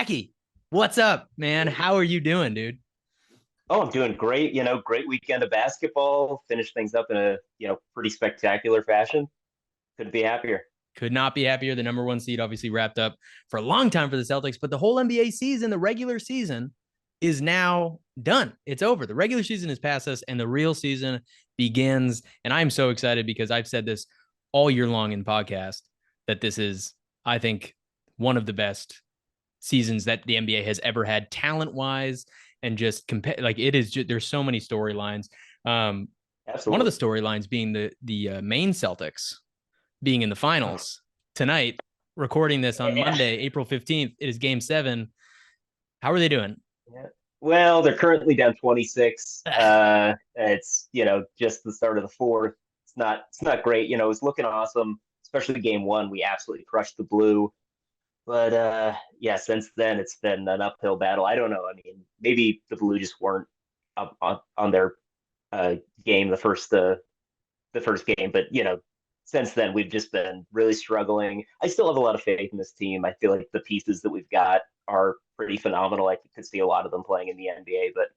Mackie, what's up, man? How are you doing, dude? Oh, I'm doing great. Great weekend of basketball. Finished things up in a, pretty spectacular fashion. Couldn't be happier. Could not be happier. The number one seed obviously wrapped up for a long time for the Celtics, but the whole NBA season, the regular season, is now done. It's over. The regular season is past us, and the real season begins. And I'm so excited because I've said this all year long in podcast that this is, I think, one of the best seasons that the NBA has ever had, talent wise, and just compare. Like it is, just, there's so many storylines. Um, One of the Absolutely. storylines being the main Celtics being in the finals tonight. Recording this on Yeah. Monday, April 15th. It is Game 7. How are they doing? Yeah. Well, they're currently down 26. It's, just the start of the fourth. It's not great. It was looking awesome, especially game one. We absolutely crushed the blue. But yeah, since then it's been an uphill battle. I don't know. I mean, maybe the blue just weren't up on their uh, game the first game. But since then we've just been really struggling. I still have a lot of faith in this team. I feel like the pieces that we've got are pretty phenomenal. I could see a lot of them playing in the NBA, but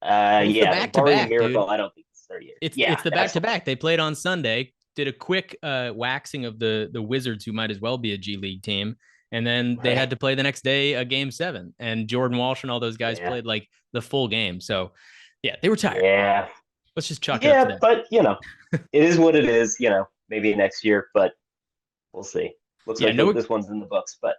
Well, it's the yeah, back to barring a back, miracle, dude. I don't think it's their year. It's Yeah, the back to absolutely. back. They played on Sunday, did a quick waxing of the Wizards, who might as well be a G League team, and then they had Right. to play the next day a Game 7, and Jordan Walsh and all those guys Yeah. played like the full game. So yeah, they were tired. Yeah. Let's just chalk it up to Yeah, that. but it is what it is. Maybe next year, but we'll see. Looks Yeah, like no this one's in the books, but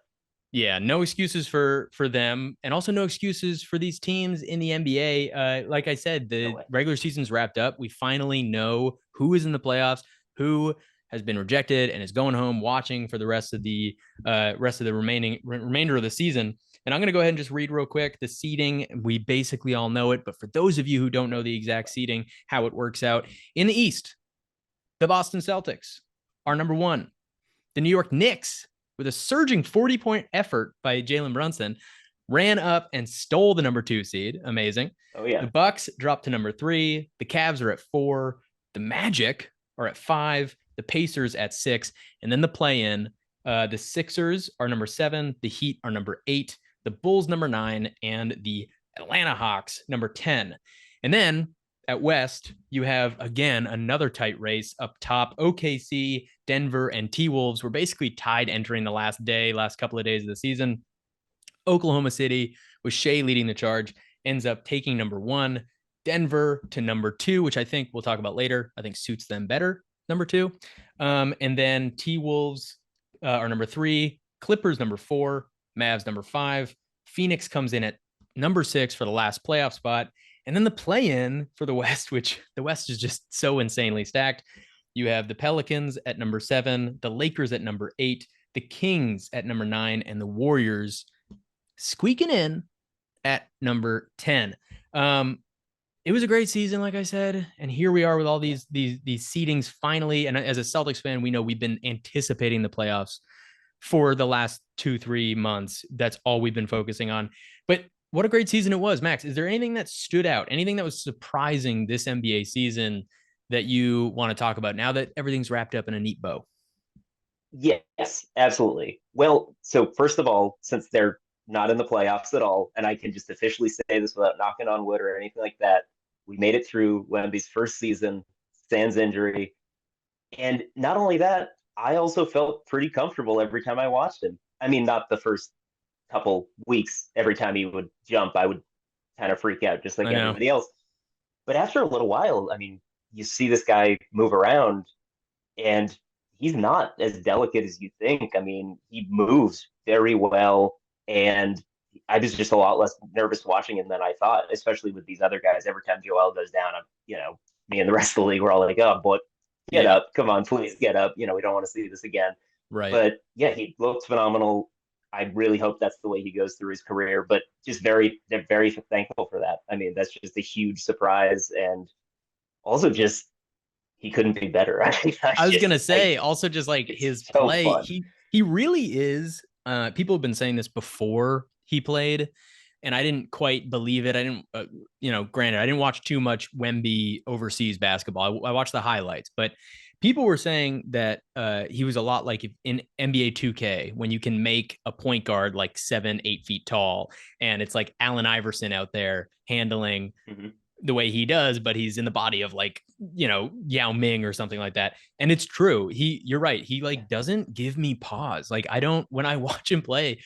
Yeah, no excuses for them, and also no excuses for these teams in the NBA. Like I said, no the way. regular season's wrapped up. We finally know who is in the playoffs, who has been rejected, and is going home watching for the rest of the remainder of the season. And I'm going to go ahead and just read real quick the seeding. We basically all know it, but for those of you who don't know the exact seeding, how it works out in the East, the Boston Celtics are number one. The New York Knicks, with a surging 40-point effort by Jalen Brunson, ran up and stole the number 2 seed. Amazing. Oh The yeah. Bucks dropped to number 3. The Cavs are at 4. The Magic are at 5. The Pacers at 6. And then the play-in. The Sixers are number 7. The Heat are number 8. The Bulls number 9, and the Atlanta Hawks number 10. And then at West, you have again another tight race up top. OKC, Denver, and T Wolves were basically tied entering the last couple of days of the season. Oklahoma City, with Shea leading the charge, ends up taking number 1. Denver to number 2, which I think we'll talk about later. I think suits them better, number 2. And then T Wolves are number 3. Clippers number 4. Mavs number 5. Phoenix comes in at number 6 for the last playoff spot. And then the play-in for the West, which the West is just so insanely stacked. You have the Pelicans at number 7, the Lakers at number 8, the Kings at number 9, and the Warriors squeaking in at number 10. Um, it was a great season, like I said, and here we are with all these seedings finally. And as a Celtics fan, we know we've been anticipating the playoffs for the last 2-3 months. That's all we've been focusing on. But what a great season it was, Max. Is there anything that stood out? Anything that was surprising this NBA season that you want to talk about now that everything's wrapped up in a neat bow? Yes, absolutely. Well, so first of all, since they're not in the playoffs at all, and I can just officially say this without knocking on wood or anything like that, we made it through Wemby's first season, sans injury. And not only that, I also felt pretty comfortable every time I watched him. I mean, not the first couple weeks. Every time he would jump, I would kind of freak out just like I know. everybody else. But after a little while, I mean, you see this guy move around and he's not as delicate as you think. I mean, he moves very well, and I was just a lot less nervous watching him than I thought, especially with these other guys. Every time Joel goes down, me and the rest of the league were all like, "Oh, boy, get Yeah, up, come on, please get up." We don't want to see this again. right. But yeah, he looks phenomenal. I really hope that's the way he goes through his career. But just very thankful for that. I mean, that's just a huge surprise, and also just he couldn't be better. I was gonna I say also just like it's his so play, fun. he really is. People have been saying this before he played, and I didn't quite believe it. I didn't, granted, I didn't watch too much Wemby overseas basketball. I watched the highlights, but people were saying that he was a lot like in NBA 2K when you can make a point guard like 7, 8 feet tall, and it's like Allen Iverson out there handling Mm-hmm. the way he does, but he's in the body of like, Yao Ming or something like that. And it's true. You're right. He Yeah. like doesn't give me pause. Like I don't, when I watch him play,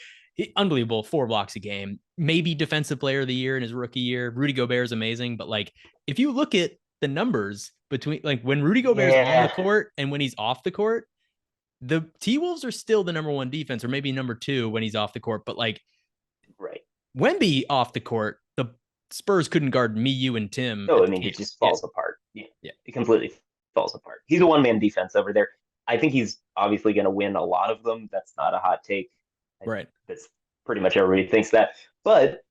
unbelievable, 4 blocks a game, maybe defensive player of the year in his rookie year. Rudy Gobert is amazing. But like, if you look at the numbers between like when Rudy Gobert is on the Yeah. court and when he's off the court, the T Wolves are still the number one defense, or maybe number two when he's off the court. But like Right. Wemby off the court, the Spurs couldn't guard me, you, and Tim No, at I the mean, it camp. just Yeah. falls apart. Yeah. Yeah. It completely falls apart. He's a one man defense over there. I think he's obviously going to win a lot of them. That's not a hot take. Right. That's pretty much everybody thinks that. But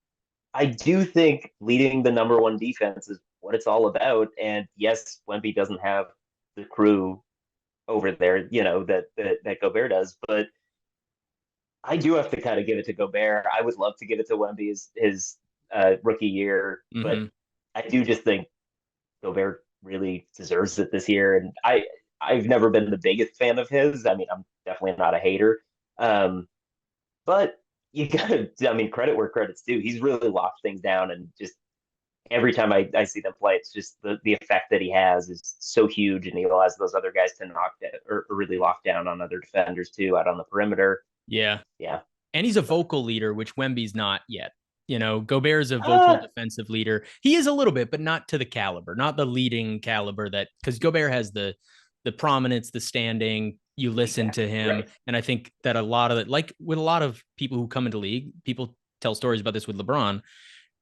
I do think leading the number one defense is what it's all about. And yes, Wemby doesn't have the crew over there, that Gobert does. But I do have to kind of give it to Gobert. I would love to give it to Wemby his rookie year, but Mm-hmm. I do just think Gobert really deserves it this year. And I've never been the biggest fan of his. I mean, I'm definitely not a hater. Um, but you gotta, I mean, credit where credit's due. He's really locked things down, and just every time I see them play, it's just the effect that he has is so huge, and he allows those other guys to knock down or really lock down on other defenders too out on the perimeter. Yeah. Yeah. And he's a So, vocal leader, which Wemby's not yet. Gobert's a vocal uh, defensive leader. He is a little bit, but not to the caliber, not the leading caliber that because Gobert has the prominence, the standing. You listen to exactly. him, Right. and I think that a lot of it, like with a lot of people who come into league, people tell stories about this with LeBron.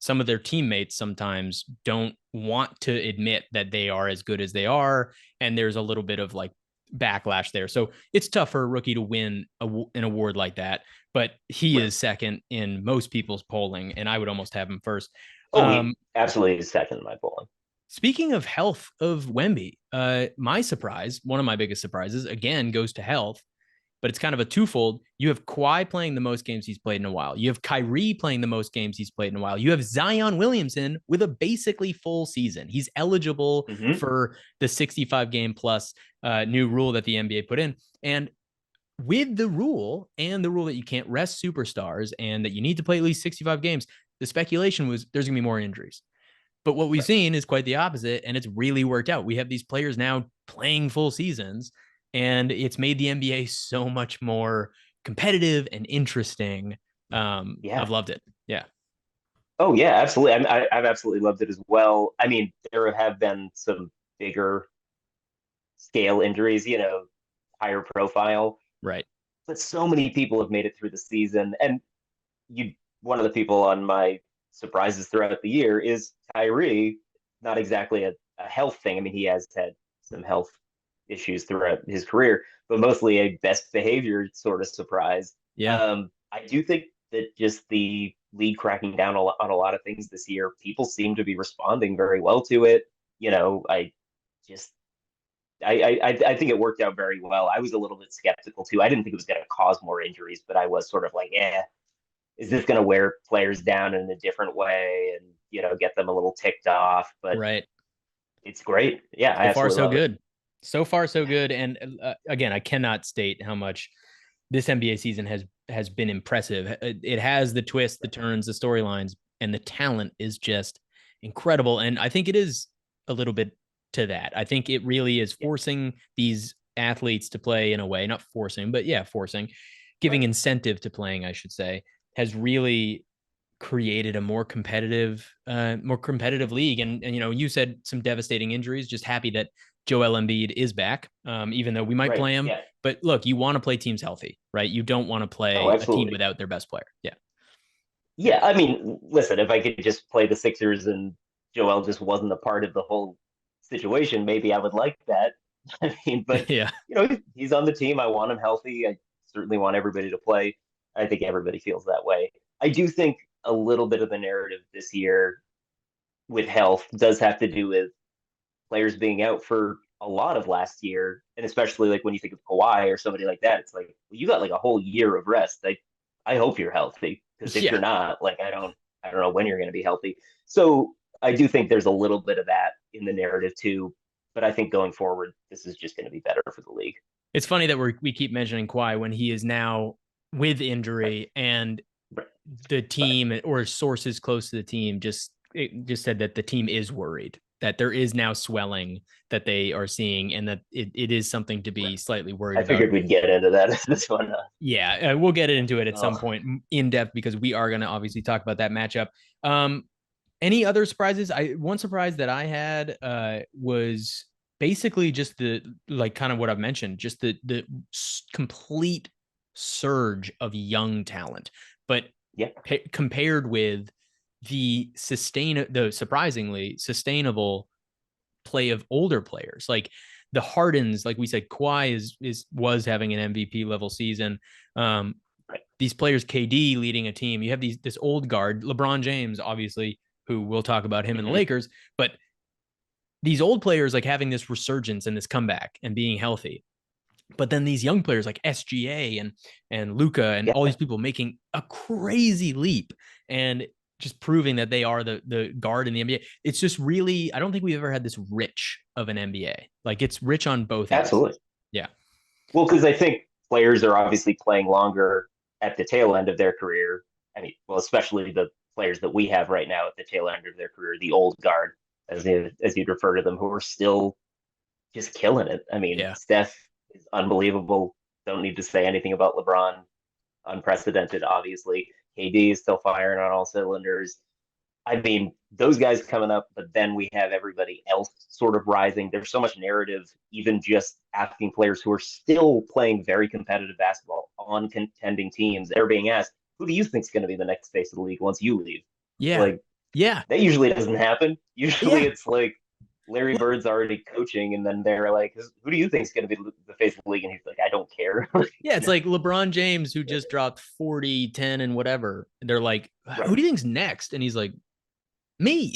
Some of their teammates sometimes don't want to admit that they are as good as they are, and there's a little bit of like backlash there. So it's tough for a rookie to win an award like that, but he Right. is second in most people's polling, and I would almost have him first. Oh, he Um, absolutely is second in my polling. Speaking of health of Wemby, my surprise, one of my biggest surprises, again, goes to health, but it's kind of a twofold. You have Kawhi playing the most games he's played in a while. You have Kyrie playing the most games he's played in a while. You have Zion Williamson with a basically full season. He's eligible Mm-hmm. for the 65 game plus new rule that the NBA put in. And with the rule and the rule that you can't rest superstars and that you need to play at least 65 games, the speculation was there's going to be more injuries. But what we've Right. seen is quite the opposite, and it's really worked out. We have these players now playing full seasons, and it's made the NBA so much more competitive and interesting. Yeah. I've loved it. Yeah. Oh, yeah, absolutely. I've absolutely loved it as well. I mean, there have been some bigger scale injuries, higher profile, Right. but so many people have made it through the season. And you, one of the people on my surprises throughout the year is Kyrie. Not exactly a health thing. I mean, he has had some health issues throughout his career, but mostly a best behavior sort of surprise. Yeah. I do think that just the league cracking down on a lot of things this year, people seem to be responding very well to it. I just I think it worked out very well. I was a little bit skeptical too. I didn't think it was going to cause more injuries, but I was sort of like, is this going to wear players down in a different way and get them a little ticked off? But Right. it's great. Yeah, I So far, absolutely so love it. good. So far, so good. And again, I cannot state how much this NBA season has been impressive. It has the twists, the turns, the storylines, and the talent is just incredible. And I think it is a little bit to that. I think it really is Yeah, forcing these athletes to play in a way, not forcing, but yeah, forcing, giving right. incentive to playing, I should say, has really created a more competitive league. And you said some devastating injuries. Just happy that Joel Embiid is back, even though we might Right. play him. Yeah. But look, you want to play teams healthy, right? You don't want to Oh, play a team absolutely. without their best player. Yeah. Yeah. I mean, listen, if I could just play the Sixers and Joel just wasn't a part of the whole situation, maybe I would like that. I mean, but Yeah. he's on the team. I want him healthy. I certainly want everybody to play. I think everybody feels that way. I do think a little bit of the narrative this year with health does have to do with players being out for a lot of last year, and especially like when you think of Kawhi or somebody like that, it's like well, you got like a whole year of rest. I hope you're healthy because if Yeah. you're not, like I don't know when you're going to be healthy. So I do think there's a little bit of that in the narrative too. but I think going forward, this is just going to be better for the league. It's funny that we keep mentioning Kawhi when he is now with Right. injury, and Right. the But team or sources close to the team just said that the team is worried that there is now swelling that they are seeing, and that it is something to be slightly worried I about. figured we'd get into that this one. Yeah, we'll get into it at some Oh, point in depth because we are going to obviously talk about that matchup. Um, any other surprises? One surprise that I had was basically just the like kind of what I've mentioned, just the complete surge of young talent, but yeah, compared with the surprisingly sustainable play of older players like the Hardens, like we said, Kawhi was having an MVP level season. Um, right. these players, KD leading a team. You have this old guard, LeBron James, obviously, who we'll talk about him in the Mm-hmm. Lakers, but these old players like having this resurgence and this comeback and being healthy. But then these young players like SGA and Luca and Yeah, all these people making a crazy leap and just proving that they are the guard in the NBA. It's just really, I don't think we've ever had this rich of an NBA. Like it's rich on both ends. absolutely. Yeah. Well, because I think players are obviously playing longer at the tail end of their career. I mean, well, especially the players that we have right now at the tail end of their career, the old guard, as you'd refer to them, who are still just killing it. I mean, Yeah. Steph is unbelievable. Don't need to say anything about LeBron. Unprecedented, obviously. KD is still firing on all cylinders. I mean, those guys coming up, but then we have everybody else sort of rising. There's so much narrative, even just asking players who are still playing very competitive basketball on contending teams. They're being asked, who do you think is going to be the next face of the league once you leave? Yeah. Like, Yeah. that usually doesn't happen. Usually Yeah. it's like Larry Bird's already coaching, and then they're like, who do you think is going to be the face of the league? And he's like, I don't care. Yeah, it's like LeBron James who just dropped 40, 10, and whatever. They're like, who Right. do you think's next? And he's like, me.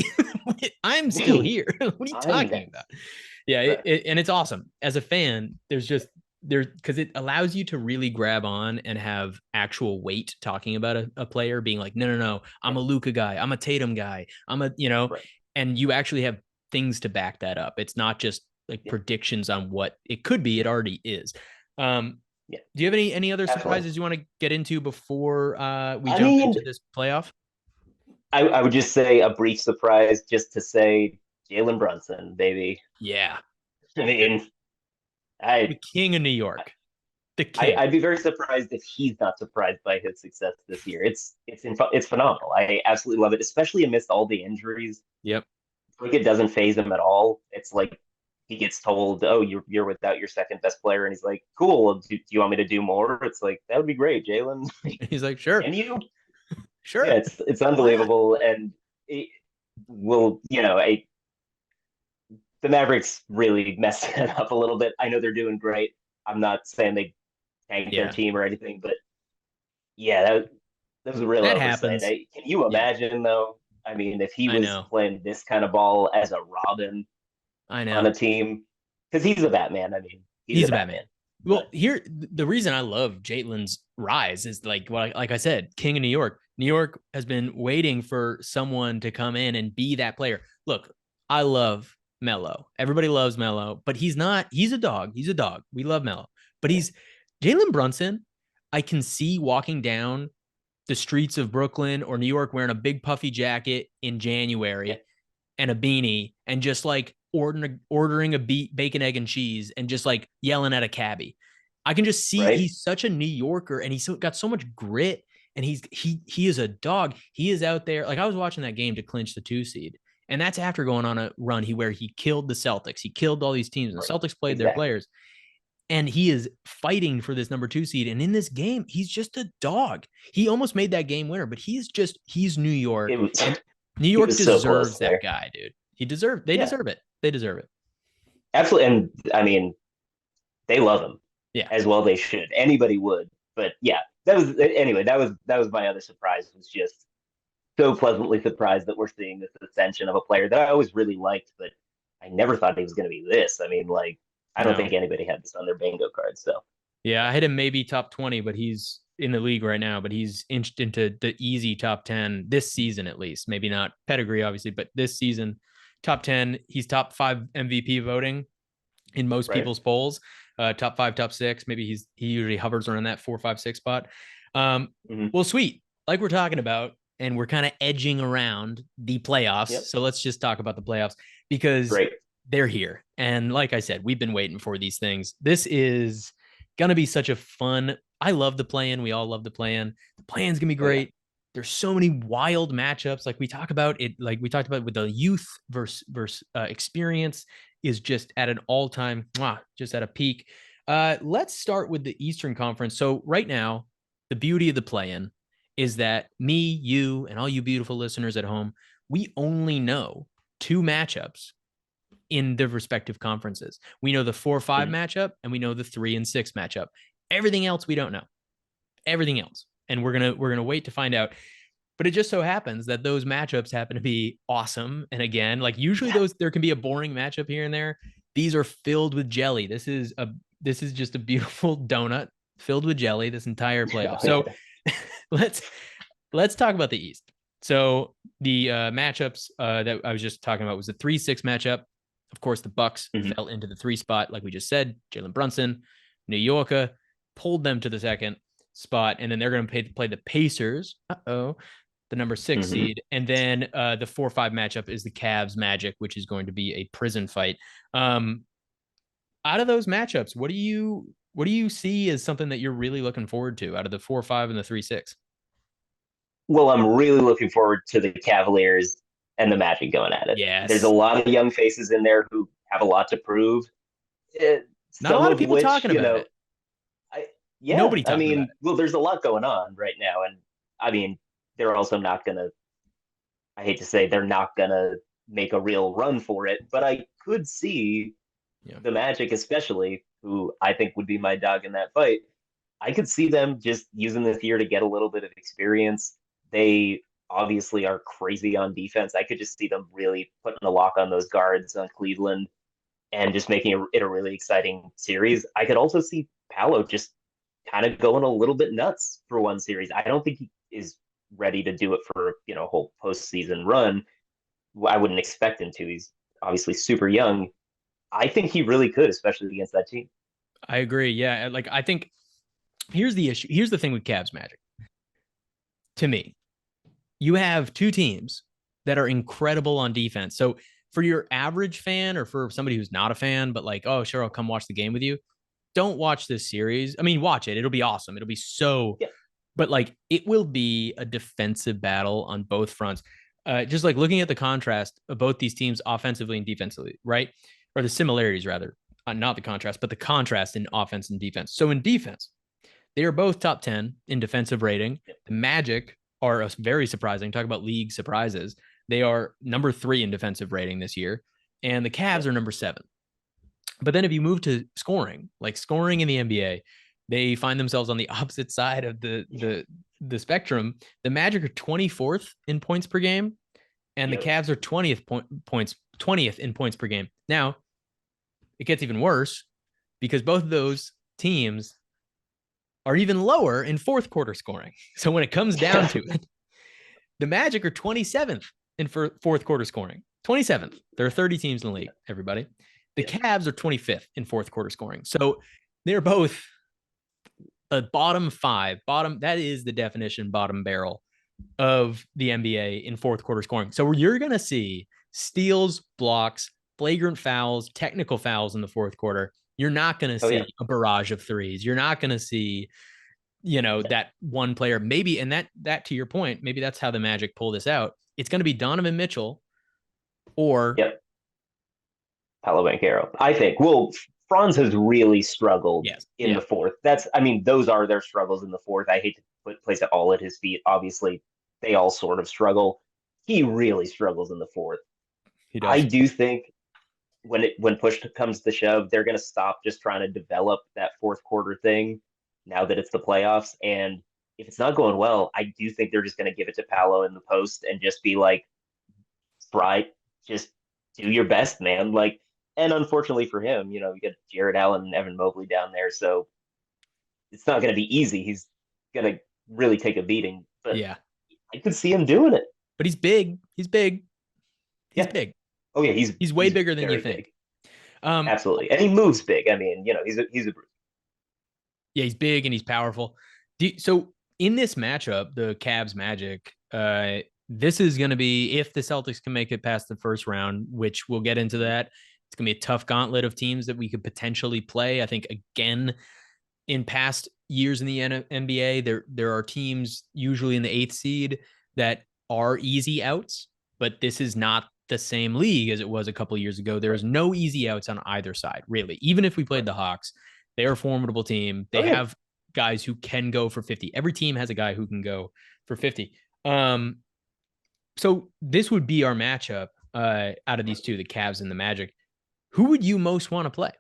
I'm still Me. here. What are you I'm talking next. about? Yeah, Right. and it's awesome. As a fan, there's because it allows you to really grab on and have actual weight talking about a player being like, no, no, no, I'm Yeah. a Luca guy, I'm a Tatum guy, Right. and you actually have things to back that up. It's not just like Yeah. predictions on what it could be, it already is. Yeah. Do you have any other Absolutely. surprises you want to get into before we I jump mean, into this playoff? I would just say a brief surprise just to say Jalen Brunson, baby. Yeah. I The, mean, the I, king of New York. The king. I'd be very surprised if he's not surprised by his success this year. It's phenomenal. I absolutely love it, especially amidst all the injuries. Yep. Like it doesn't phase him at all. It's like he gets told, "Oh, you're without your second best player," and he's like, "Cool. Well, do you want me to do more?" It's like that would be great, Jalen. He's like, sure, Can you? Yeah, sure. it's Why not? unbelievable, and it will. The Mavericks really messed it up a little bit. I know they're doing great. I'm not saying they tanked their Yeah. team or anything, but yeah, that was a real That oversight. happens. Can you Yeah. imagine though? I mean, if he I was know. playing this kind of ball as a Robin I on know. a team, because he's a Batman. I mean, he's a He's a Batman. Batman. Well, But here the reason I love Jalen's rise is like I said, King of New York. New York has been waiting for someone to come in and be that player. Look, I love Melo. Everybody loves Melo, but he's not. He's a dog. He's a dog. We love Melo, but yeah, he's Jalen Brunson. I can see walking down the streets of Brooklyn or New York wearing a big puffy jacket in yeah, January and a beanie and just like ordering a bacon, egg, and cheese and just like yelling at a cabbie. I can just see right. he's such a New Yorker and he's got so much grit and he is a dog. He is out there. Like I was watching that game to clinch the 2 seed. And that's after going on a run where he killed the Celtics. He killed all these teams and the Right. Celtics played their Exactly. players. And he is fighting for this number 2 seed. And in this game, he's just a dog. He almost made that game winner, but he's New York. It was And New he York was so close deserves that there. guy, dude. They Yeah, deserve it. They deserve it. absolutely. And I mean, they love him Yeah. as well. They should. Anybody would. But yeah, that was anyway. That was my other surprise. Was just so pleasantly surprised that we're seeing this ascension of a player that I always really liked, but I never thought he was going to be this. I mean, like, I don't No. think anybody had this on their bingo card. So, Yeah, I had him maybe top 20, but he's in the league right now, but he's inched into the easy top 10 this season at least. Maybe not pedigree, obviously, but this season top 10. He's top 5 MVP voting in most Right. people's polls. Top 5, top 6. Maybe he usually hovers around that 4, 5, 6 spot. Well, sweet. Like we're talking about, and we're kind of edging around the playoffs. Yep. So let's just talk about the playoffs because Great. they're here. And like I said, we've been waiting for these things. This is going to be such a fun. I love the play-in. We all love the play-in. The play-in's going to be great. Oh, yeah. There's so many wild matchups. Like we talk about it, like we talked about with the youth versus experience is just at an all-time, just at a peak. Let's start with the Eastern Conference. So right now, the beauty of the play-in is that me, you, and all you beautiful listeners at home, we only know 2 matchups in the respective conferences. We know the 4-5 matchup, and we know the 3 and 6 matchup. Everything else we don't know. Everything else, and we're gonna wait to find out. But it just so happens that those matchups happen to be awesome. And again, like usually there can be a boring matchup here and there. These are filled with jelly. This is just a beautiful donut filled with jelly. This entire playoff. So let's talk about the East. So the matchups that I was just talking about was the 3-6 matchup. Of course, the Bucks fell into the 3 spot, like we just said. Jalen Brunson, New Yorker, pulled them to the 2nd spot, and then they're going to play the Pacers. The number 6 seed, and then the 4-5 matchup is the Cavs Magic, which is going to be a prison fight. Out of those matchups, what do you see as something that you're really looking forward to out of the 4-5 and the 3-6? Well, I'm really looking forward to the Cavaliers and the Magic going at it. Yes. There's a lot of young faces in there who have a lot to prove. Not a lot of people talking about it. Nobody talking about it. Well, there's a lot going on right now. And I mean, they're also not going to, I hate to say, they're not going to make a real run for it. But I could see the Magic, especially, who I think would be my dog in that fight. I could see them just using this year to get a little bit of experience. They obviously are crazy on defense. I could just see them really putting a lock on those guards on Cleveland and just making it a really exciting series. I could also see Paolo just kind of going a little bit nuts for one series. I don't think he is ready to do it for a whole postseason run. I wouldn't expect him to. He's obviously super young. I think he really could, especially against that team. I agree. Yeah, like I think here's the issue. Here's the thing with Cavs Magic. To me, you have 2 teams that are incredible on defense. So for your average fan or for somebody who's not a fan, but like, oh, sure, I'll come watch the game with you. Don't watch this series. I mean, watch it. It'll be awesome. It'll be so, but like it will be a defensive battle on both fronts. Just like looking at the contrast of both these teams offensively and defensively, right? Or the similarities rather, not the contrast, but the contrast in offense and defense. So in defense, they are both top 10 in defensive rating. The Magic are very surprising. Talk about league surprises. They are number 3 in defensive rating this year, and the Cavs are number 7. But then if you move to scoring, like scoring in the NBA, they find themselves on the opposite side of the spectrum. The Magic are 24th in points per game, and the Cavs are 20th in points per game. Now, it gets even worse because both of those teams are even lower in fourth quarter scoring. So when it comes down to it, the Magic are 27th in fourth quarter scoring. 27th. There are 30 teams in the league, everybody. The Cavs are 25th in fourth quarter scoring. So they're both a bottom 5. That is the definition bottom barrel of the NBA in fourth quarter scoring. So you're going to see steals, blocks, flagrant fouls, technical fouls in the fourth quarter. You're not going to see a barrage of threes. You're not going to see, that one player maybe. And that to your point, maybe that's how the Magic pull this out. It's going to be Donovan Mitchell or Paolo Banchero. I think. Well, Franz has really struggled in the fourth. Those are their struggles in the fourth. I hate to place it all at his feet. Obviously, they all sort of struggle. He really struggles in the fourth. He does. I do think when push comes to shove, they're going to stop just trying to develop that fourth quarter thing now that it's the playoffs. And if it's not going well, I do think they're just going to give it to Paolo in the post and just be like, try, just do your best, man. Like, and unfortunately for him, you get Jared Allen and Evan Mobley down there. So it's not going to be easy. He's going to really take a beating. But I could see him doing it. But he's big. He's big. He's big. Oh yeah, He's way he's bigger than you very think. big. Um, Absolutely. And he moves big. I mean, he's a yeah, he's big and he's powerful. So in this matchup, the Cavs Magic, this is going to be, if the Celtics can make it past the first round, which we'll get into that. It's going to be a tough gauntlet of teams that we could potentially play. I think again in past years in the NBA, there are teams usually in the eighth seed that are easy outs, but this is not the same league as it was a couple years ago. There is no easy outs on either side, really. Even if we played the Hawks, they are a formidable team. They Oh yeah. have guys who can go for 50. Every team has a guy who can go for 50. So this would be our matchup out of these two, the Cavs and the Magic. Who would you most want to play?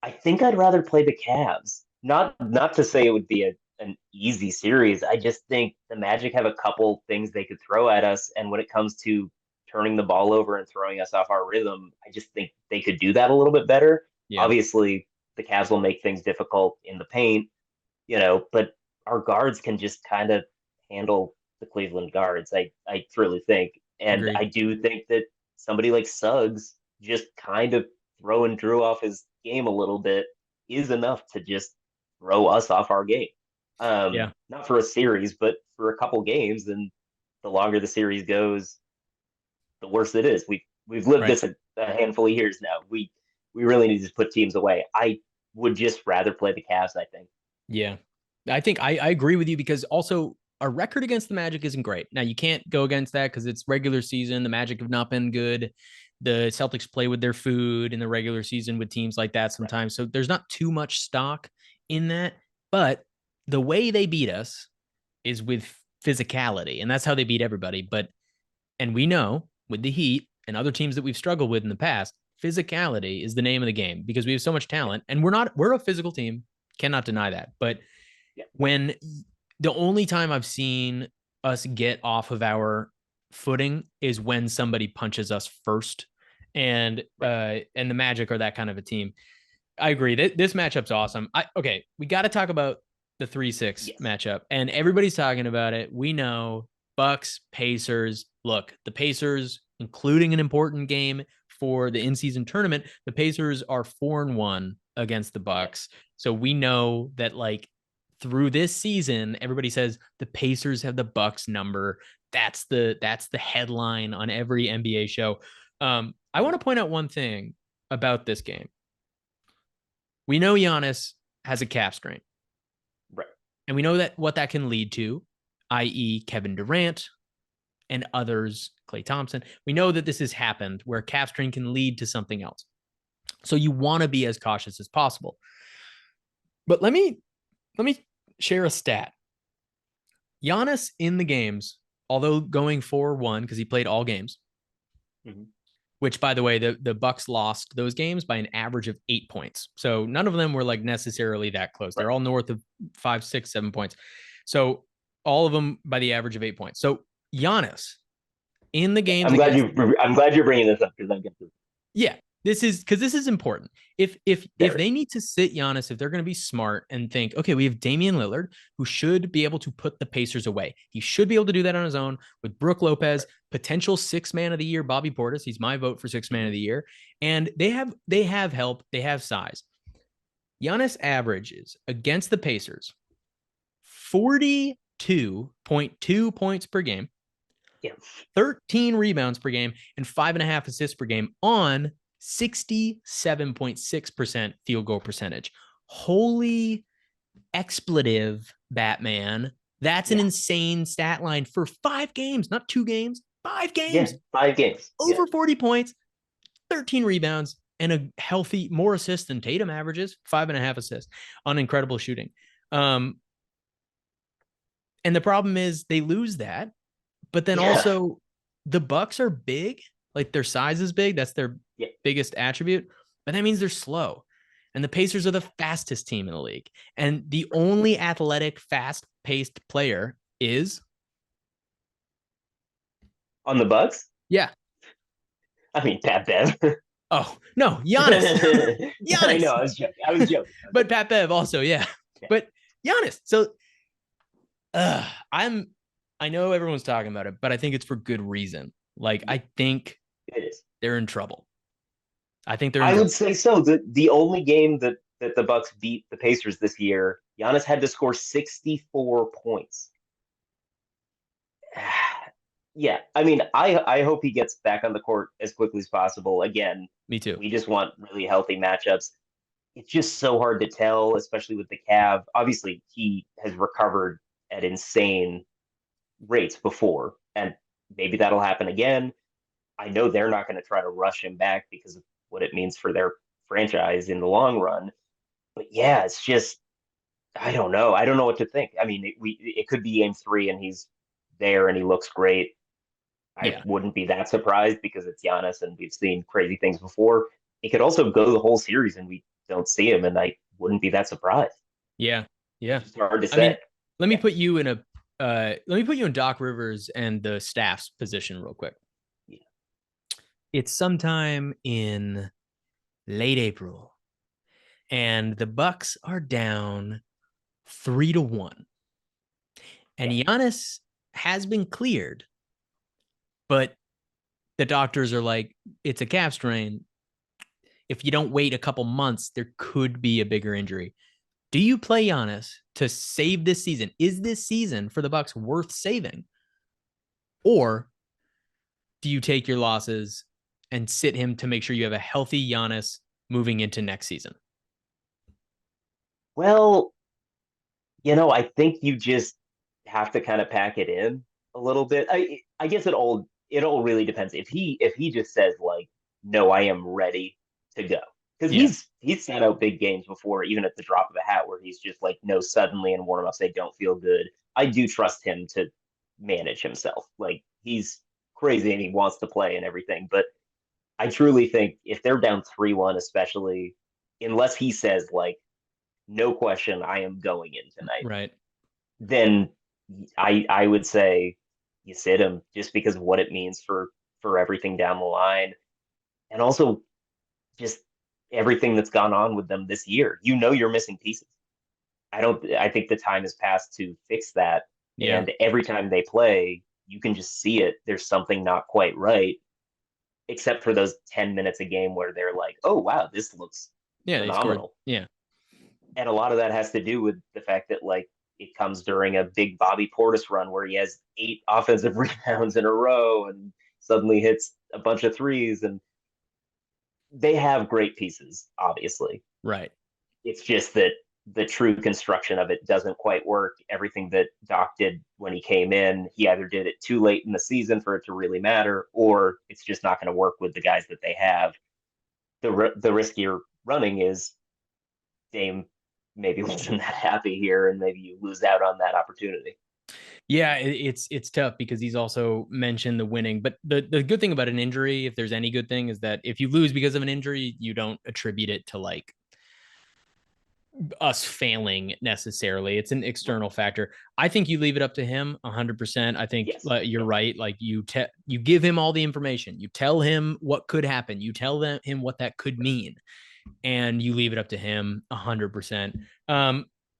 I think I'd rather play the Cavs. Not to say it would be an easy series. I just think the Magic have a couple things they could throw at us, and when it comes to turning the ball over and throwing us off our rhythm, I just think they could do that a little bit better. Yeah, Obviously, the Cavs will make things difficult in the paint, but our guards can just kind of handle the Cleveland guards. I truly think, and I agreed. do think that somebody like Suggs just kind of throwing Drew off his game a little bit is enough to just throw us off our game. Yeah, Not for a series, but for a couple games. And the longer the series goes, the worse it is. We've lived right. this a handful of years now. We really need to put teams away. I would just rather play the Cavs, I think. Yeah. I think I agree with you because also our record against the Magic isn't great. Now you can't go against that because it's regular season. The Magic have not been good. The Celtics play with their food in the regular season with teams like that Right. sometimes. So there's not too much stock in that. But the way they beat us is with physicality, and that's how they beat everybody. And we know with the Heat and other teams that we've struggled with in the past, physicality is the name of the game because we have so much Yeah. talent and we're a physical team. Cannot deny that. But Yeah. when the only time I've seen us get off of our footing is when somebody punches us first. Right. And the Magic are that kind of a team. I agree. This matchup's awesome. Okay, we got to talk about the 3-6 Yes. matchup. And everybody's talking about it. We know Bucks, Pacers. Look, the Pacers, including an important game for the in-season tournament, the Pacers are 4-1 against the Yeah. Bucks. So we know that like through this season, everybody says the Pacers have the Bucks number. That's the headline on every NBA show. I want to point out one thing about this game. We know Giannis has a calf strain, Right. and we know that what that can lead to, i.e., Kevin Durant and others, Klay Thompson. We know that this has happened where calf strain can lead to something else. So you want to be as cautious as possible. But let me share a stat. Giannis in the games, although going 4-1 because he played all games, Mm-hmm. which by the way, the Bucks lost those games by an average of 8 points. So none of them were like necessarily that close. Right. They're all north of 5, 6, 7 points. So all of them by the average of 8 points. So Giannis in the Yeah. games against I'm glad you're bringing this up because I'm getting yeah, this is because this is important. If very. they need to sit Giannis, if they're going to be smart and think, okay, we have Damian Lillard who should be able to put the Pacers away. He should be able to do that on his own with Brooke Lopez, Right. potential six man of the year, Bobby Portis. He's my vote for six man Mm-hmm. of the year, and they have help, they have size. Giannis averages against the Pacers 42.2 points per game, Yeah. 13 rebounds per game, and 5.5 assists per game on 67.6% field goal percentage. Holy expletive, Batman. That's an Yeah. insane stat line for 5 games, not 2 games, 5 games. Yeah. 5 games. Yeah. Over 40 points, 13 rebounds, and a healthy, more assists than Tatum averages, 5.5 assists on incredible shooting. And the problem is they lose that. But then Yeah. also the Bucks are big, like their size is big. That's their Yeah. biggest attribute. But that means they're slow. And the Pacers are the fastest team in the league. And the only athletic, fast-paced player is On the Bucks. yeah. I mean, Pat Bev. Oh no, Giannis. I know. Giannis. I was joking. I was joking. But Pat Bev also, yeah. Yeah. But Giannis. So I know everyone's talking about it, but I think it's for good reason. Like, I think It is. they're in trouble. I think they're in I would trouble. say so. The only game that the Bucks beat the Pacers this year, Giannis had to score 64 points. Yeah, I mean, I hope he gets back on the court as quickly as possible. Again, Me too. we just want really healthy matchups. It's just so hard to tell, especially with the Cav. Obviously, he has recovered at insane rates before, and maybe that'll happen again. I know they're not going to try to rush him back because of what it means for their franchise in the long run. But yeah, it's just I don't know. I don't know what to think. I mean, it could be game 3 and he's there and he looks great. I Yeah. wouldn't be that surprised because it's Giannis and we've seen crazy things before. It could also go the whole series and we don't see him, and I wouldn't be that surprised. Yeah. It's Yeah. just hard to I mean, say. let me Yeah, put you in a let me put you in Doc Rivers and the staff's position real quick. yeah, It's sometime in late April, and the Bucks are down 3-1. And yeah. Giannis has been cleared, but the doctors are like, it's a calf strain. If you don't wait a couple months, there could be a bigger injury. Do you play Giannis to save this season? Is this season for the Bucks worth saving? Or do you take your losses and sit him to make sure you have a healthy Giannis moving into next season? Well, I think you just have to kind of pack it in a little bit. I guess it all really depends. If he just says like, no, I am ready to go. Because Yeah. he's sat out big games before, even at the drop of a hat, where he's just like, no, suddenly in warm-ups they don't feel good. I do trust him to manage himself. Like he's crazy and he wants to play and everything. But I truly think if they're down 3-1, especially, unless he says like, no question, I am going in tonight, Right. then I would say you sit him just because of what it means for everything down the line, and also just everything that's gone on with them this year. You're missing pieces. I think the time has passed to fix that. Yeah. And every time they play, you can just see it. There's something not quite right, except for those 10 minutes a game where they're like, oh wow, this looks Yeah. They scored. phenomenal. Yeah. And a lot of that has to do with the fact that like it comes during a big Bobby Portis run where he has 8 offensive rebounds in a row and suddenly hits a bunch of threes. And they have great pieces, obviously. Right. It's just that the true construction of it doesn't quite work. Everything that Doc did when he came in, he either did it too late in the season for it to really matter, or it's just not going to work with the guys that they have. The risk you're running is Dame maybe wasn't that happy here, and maybe you lose out on that opportunity. Yeah, it's tough because he's also mentioned the winning. But the good thing about an injury, if there's any good thing, is that if you lose because of an injury, you don't attribute it to like us failing necessarily. It's an external factor. I think you leave it up to him 100%. I think Yes. you're Yep. right. Like you give him all the information. You tell him what could happen. You tell him what that could mean, and you leave it up to him 100%.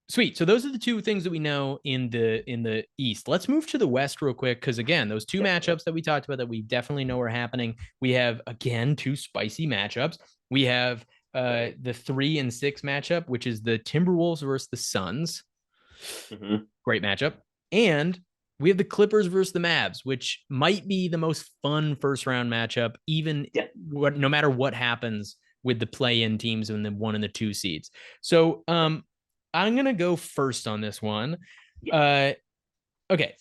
Sweet. So those are the two things that we know in the East. Let's move to the West real quick because again, those two Definitely. matchups that we talked about that we definitely know are happening. We have again two spicy matchups. We have Right. the 3 and 6 matchup, which is the Timberwolves versus the Suns. Mm-hmm. Great matchup. And we have the Clippers versus the Mavs, which might be the most fun first round matchup, even Yeah. no matter what happens with the play-in teams and the 1 and the 2 seeds. So Right. I'm gonna go first on this one. Yeah. Okay.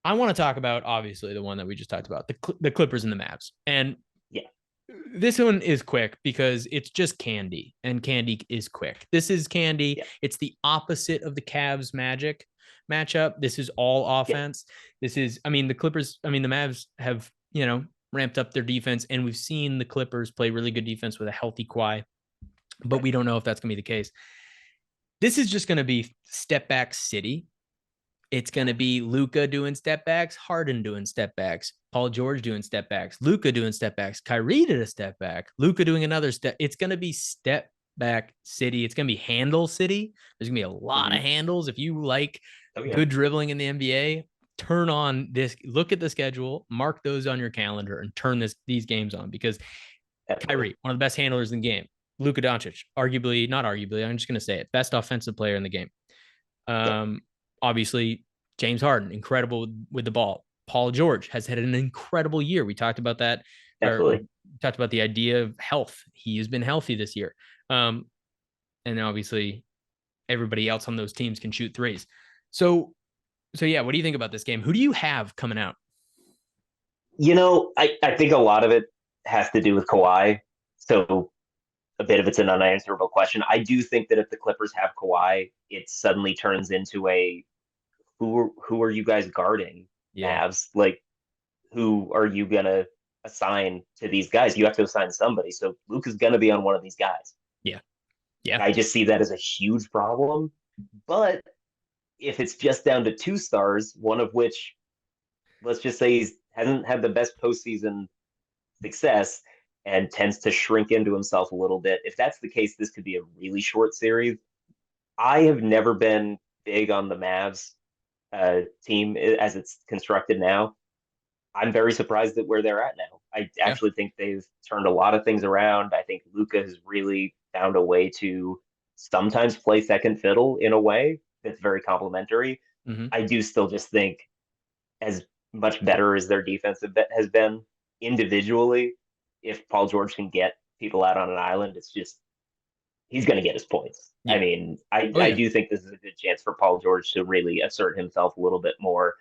I want to talk about obviously the one that we just talked about, the Clippers and the Mavs. And Yeah. this one is quick because it's just candy, and candy is quick. This is candy. Yeah. It's the opposite of the Cavs Magic matchup. This is all Yeah. offense. This is, I mean, the Clippers, I mean, the Mavs have, ramped up their defense, and we've seen the Clippers play really good defense with a healthy Kawhi, but Right. we don't know if that's going to be the case. This is just going to be step back city. It's going to be Luka doing step backs, Harden doing step backs, Paul George doing step backs, Luka doing step backs, Kyrie did a step back, Luka doing another step. It's going to be step back city. It's going to be handle city. There's going to be a lot of Mm-hmm. handles. If you like Oh yeah. good dribbling in the NBA, turn on this, look at the schedule, mark those on your calendar, and turn these games on, because Definitely. Kyrie, one of the best handlers in the game. Luka Doncic, arguably, not arguably, I'm just going to say it, best offensive player in the game. Yep. Obviously, James Harden, incredible with the ball. Paul George has had an incredible year. We talked about that, or Definitely. talked about the idea of health. He has been healthy this year. And obviously, everybody else on those teams can shoot threes. So yeah, what do you think about this game? Who do you have coming out? I think a lot of it has to do with Kawhi. So a bit of it's an unanswerable question. I do think that if the Clippers have Kawhi, it suddenly turns into a who are you guys guarding, Yeah, Mavs? Like, who are you gonna assign to these guys? You have to assign somebody. So Luke is gonna be on one of these guys. yeah, And yeah, I just see that as a huge problem. But if it's just down to two stars, one of which, let's just say, he hasn't had the best postseason success and tends to shrink into himself a little bit. If that's the case, this could be a really short series. I have never been big on the Mavs team as it's constructed now. I'm very surprised at where they're at now. I yeah. actually think they've turned a lot of things around. I think Luka has really found a way to sometimes play second fiddle in a way that's very complimentary. Mm-hmm. I do still just think, as much better as their defense has been individually, if Paul George can get people out on an island, it's just he's going to get his points. I Yeah. mean, I, Oh I yeah. do think this is a good chance for Paul George to really assert himself a little bit more.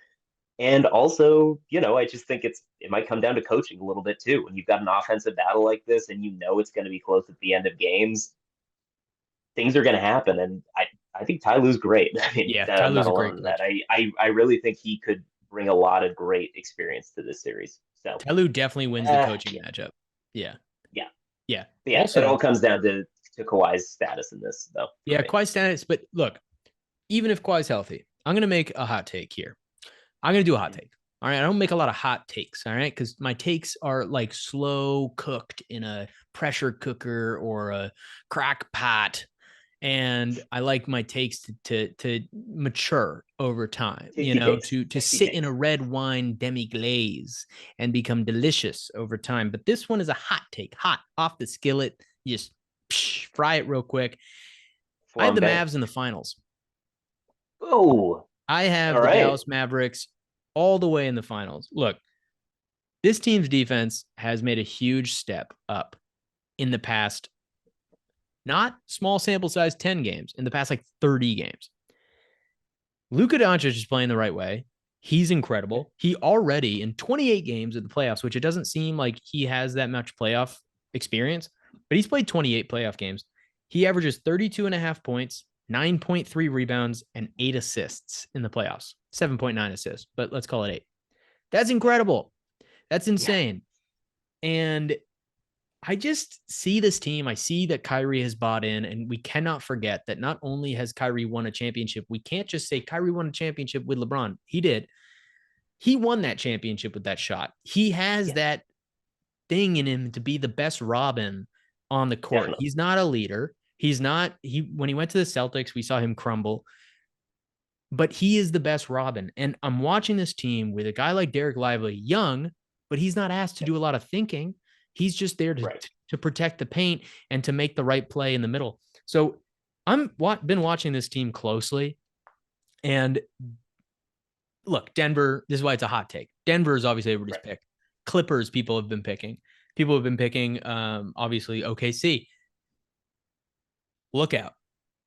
And also, I just think it might come down to coaching a little bit too. When you've got an offensive battle like this and it's going to be close at the end of games, things are going to happen. And I think Ty Lue's great. I mean, Yeah. I'm not Tyler's a alone great in that. coach. I really think he could bring a lot of great experience to this series. So, Tyloo definitely wins the coaching yeah, matchup. Yeah. yeah, Yeah. yeah. It all Also, comes down to Kawhi's status in this, though, for yeah, me. Kawhi status. But look, even if Kawhi's healthy, I'm gonna make a hot take here. I'm gonna do a hot take. All right. I don't make a lot of hot takes. All right. Because my takes are like slow cooked in a pressure cooker or a crock pot. And I like my takes to mature over time, Tasty takes, to tasty sit in a takes. red wine demi glaze and become delicious over time. But this one is a hot take, hot off the skillet. You just fry it real quick. I have the Flambe. Mavs in the finals. Oh, I all have the right. Dallas Mavericks all the way in the finals. Look, this team's defense has made a huge step up in the past, not small sample size 10 games, in the past like 30 games. Luka Doncic is playing the right way. He's incredible. He already in 28 games of the playoffs, which it doesn't seem like he has that much playoff experience, but he's played 28 playoff games. He averages 32 and a half points, 9.3 rebounds, and 8 assists in the playoffs. 7.9 assists, but let's call it 8. That's incredible. That's Yeah, insane. And I just see this team. I see that Kyrie has bought in, and we cannot forget that not only has Kyrie won a championship, we can't just say Kyrie won a championship with LeBron. He did. He won that championship with that shot. He has yeah, that thing in him to be the best Robin on the court. definitely. He's not a leader. He's not, when he went to the Celtics, we saw him crumble, but he is the best Robin. And I'm watching this team with a guy like Derek Lively, young, but he's not asked to do a lot of thinking. He's just there Right. to protect the paint and to make the right play in the middle. So I'm been watching this team closely. And look, Denver, this is why it's a hot take. Denver is obviously everybody's Right. pick. Clippers, people have been picking. People have been picking, obviously, OKC. Look out.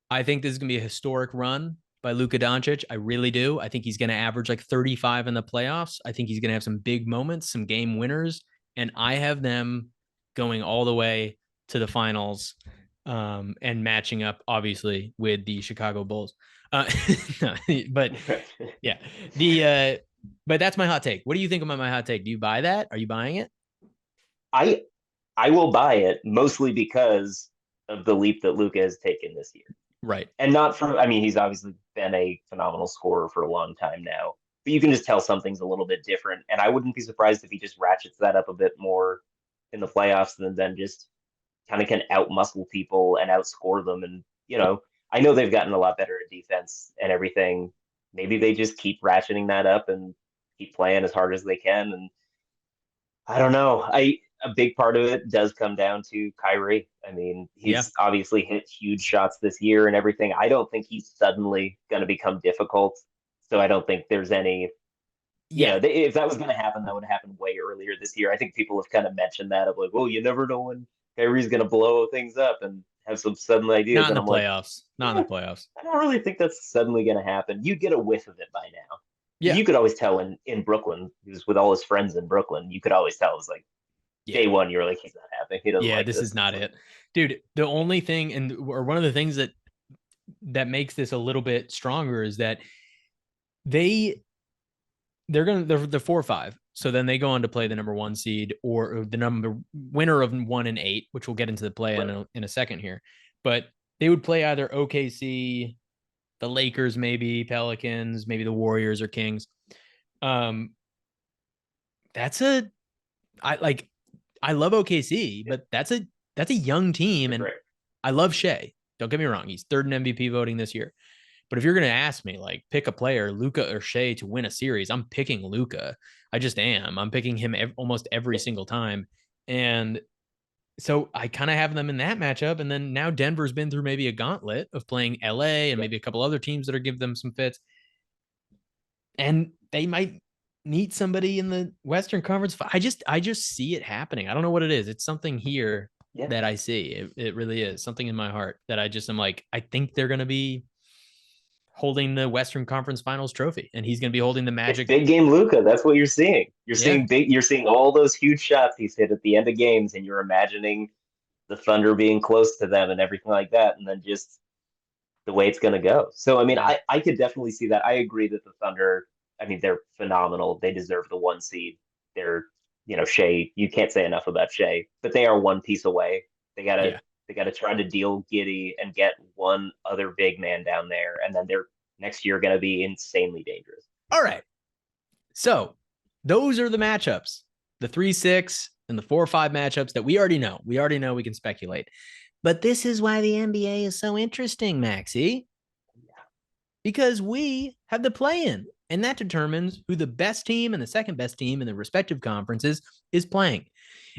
I think this is going to be a historic run by Luka Doncic. I really do. I think he's going to average like 35 in the playoffs. I think he's going to have some big moments, some game winners, and I have them going all the way to the finals, and matching up obviously with the Chicago Bulls. No, but yeah, but that's my hot take. What do you think about my hot take? Do you buy that? Are you buying it? I I will buy it mostly because of the leap that Luca has taken this year. Right. And not from, I mean, he's obviously been a phenomenal scorer for a long time now, but you can just tell something's a little bit different. And I wouldn't be surprised if he just ratchets that up a bit more in the playoffs and then just kind of can outmuscle people and outscore them. And, I know they've gotten a lot better at defense and everything. Maybe they just keep ratcheting that up and keep playing as hard as they can. And I don't know. A big part of it does come down to Kyrie. I mean, Yeah. he's obviously hit huge shots this year and everything. I don't think he's suddenly going to become difficult. So I don't think there's any, Yeah. if that was going to happen, that would happen way earlier this year. I think people have kind of mentioned that of like, well, you never know when Kyrie's going to blow things up and have some sudden ideas. Not in And the I'm like, playoffs. Not in eh, the playoffs. I don't really think that's suddenly going to happen. You'd get a whiff of it by now. Yeah. You could always tell in Brooklyn, he was with all his friends in Brooklyn. You could always tell it was like Yeah. day one, you're like, he's not happy. He doesn't Yeah. like This this. is not Like, it. Dude, the only thing or one of the things that makes this a little bit stronger is that they they're the 4 or 5. So then they go on to play the number 1 seed or the number winner of 1 and 8, which we'll get into the play right. in a second here. But they would play either OKC, the Lakers, maybe Pelicans, maybe the Warriors or Kings. Um, that's a I like I love OKC, but that's a young team, and Right. I love Shea. Don't get me wrong; he's third in MVP voting this year. But if you're going to ask me, like, pick a player, Luka or Shea, to win a series, I'm picking Luka. I just am. I'm picking him almost every single time. And so I kind of have them in that matchup. And then now Denver's been through maybe a gauntlet of playing LA and maybe a couple other teams that are giving them some fits. And they might meet somebody in the Western Conference. I just see it happening. I don't know what it is. It's something here Yeah. that I see. It really is something in my heart that I just am like, I think they're going to be holding the Western Conference Finals trophy, and he's going to be holding the It's Magic. big game Luca. That's what you're seeing. Yeah, You're seeing all those huge shots he's hit at the end of games, and you're imagining the Thunder being close to them and everything like that, and then just the way it's going to go. So, I mean, yeah, I could definitely see that. I agree that the Thunder, I mean, they're phenomenal. They deserve the 1 seed. They're, Shea, you can't say enough about Shea, but they are one piece away. They got to, yeah. they got to try to deal Giddy and get one other big man down there. And then they're next year going to be insanely dangerous. All right. So those are the matchups, the 3-6 and the 4-5 matchups that we already know. We already know we can speculate. But this is why the NBA is so interesting, Maxie, because we have the play in, and that determines who the best team and the second best team in the respective conferences is playing.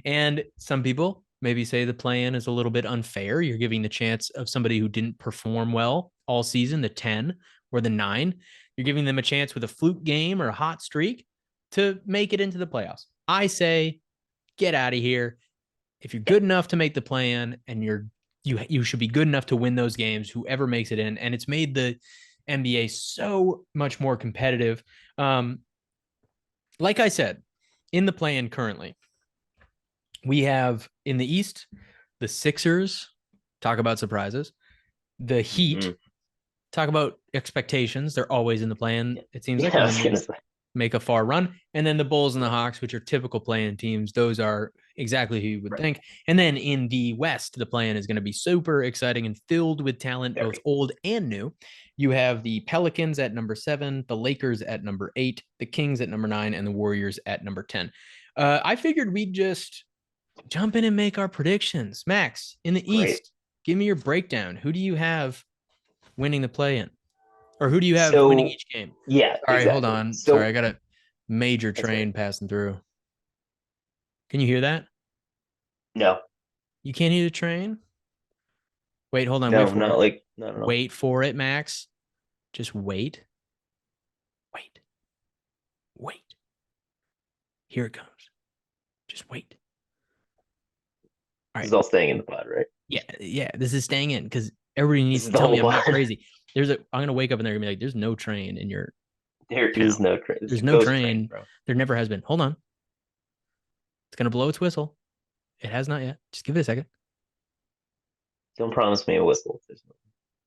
And some people maybe say the play in is a little bit unfair. You're giving the chance of somebody who didn't perform well all season, the 10 or the 9. You're giving them a chance with a fluke game or a hot streak to make it into the playoffs. I say, get out of here. If you're good enough to make the play in, and you should be good enough to win those games, whoever makes it in. And it's made the NBA so much more competitive. Like I said, in the play in currently, we have in the East, the Sixers, talk about surprises. The Heat, talk about expectations. They're always in the play-in, it seems like, Yeah, I and was then going they to say. make a far run. And then the Bulls and the Hawks, which are typical play-in teams, those are exactly who you would Right. think. And then in the West, the play-in is going to be super exciting and filled with talent, both Very. old and new. You have the Pelicans at number 7, the Lakers at number 8, the Kings at number 9, and the Warriors at number 10. I figured we'd just jump in and make our predictions. Max, in the Great. East, give me your breakdown. Who do you have winning the play-in? Or who do you have winning So, each game? yeah, All right, hold exactly. on. Sorry, I So, got a major that's right. train passing through. Can you hear that? No, You can't hear the train? Wait, hold on. Wait no, for not it. like, no, no, no. Wait for it, Max. Just wait. Wait. Wait. Here it comes. Just wait. All This right. is all staying in the pod, right? Yeah, yeah. This is staying in because everybody This needs is to the tell whole me I'm not pod. crazy. I'm gonna wake up and they're gonna be like, "There's no train in your There is town. no train. It's There's a no ghost train, train. bro. There never has been." Hold on. It's gonna blow its whistle. It has not yet. Just give it a second. Don't promise me a whistle.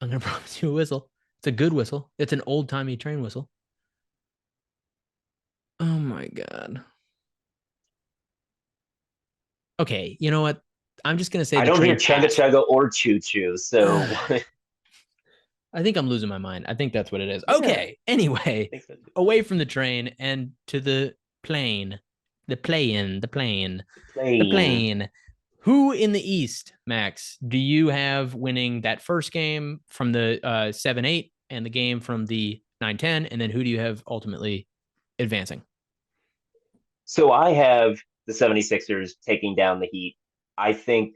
I'm gonna promise you a whistle. It's a good whistle. It's an old timey train whistle. Oh my god. Okay, you know what? I'm just gonna say I the don't hear train chugga passed. chugga or choo choo. So, I think I'm losing my mind. I think that's what it is. yeah, Okay. Anyway, I think so too. away from the train and to the plane. The plane. The plane. The Plane. plane. Who in the East, Max, do you have winning that first game from the 7-8 and the game from the 9-10? And then who do you have ultimately advancing? So I have the 76ers taking down the Heat. I think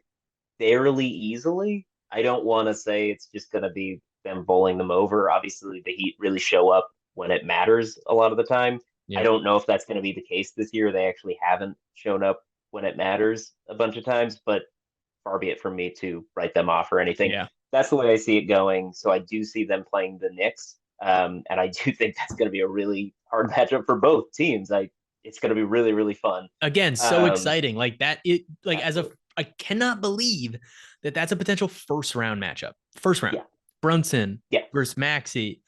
fairly easily. I don't want to say it's just going to be them bowling them over. Obviously, the Heat really show up when it matters a lot of the time. I Yep. don't know if that's going to be the case this year. They actually haven't shown up when it matters a bunch of times, but far be it from me to write them off or anything. Yeah. That's the way I see it going. So I do see them playing the Knicks, and I do think that's going to be a really hard matchup for both teams. It's going to be really really fun. Again, so exciting. Like that it like as a Absolutely. I cannot believe that that's a potential first round matchup. First round. Yeah, Brunson yeah, versus Maxey.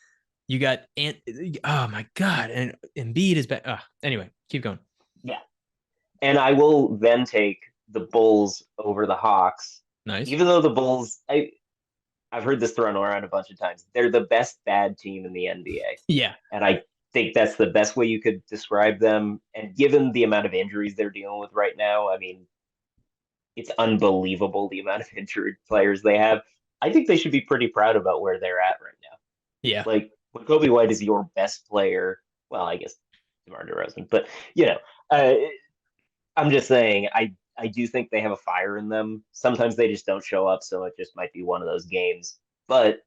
You got oh my god, and Embiid is back. Anyway, keep going. yeah. And I will then take the Bulls over the Hawks, Nice. even though the Bulls, I've heard this thrown around a bunch of times. They're the best bad team in the NBA, Yeah. and I think that's the best way you could describe them. And given the amount of injuries they're dealing with right now, I mean, it's unbelievable the amount of injured players they have. I think they should be pretty proud about where they're at right now. Yeah. Like when Kobe White is your best player, well, I guess DeMar DeRozan, but you know, uh, I'm just saying, I do think they have a fire in them. Sometimes they just don't show up, so it just might be one of those games. But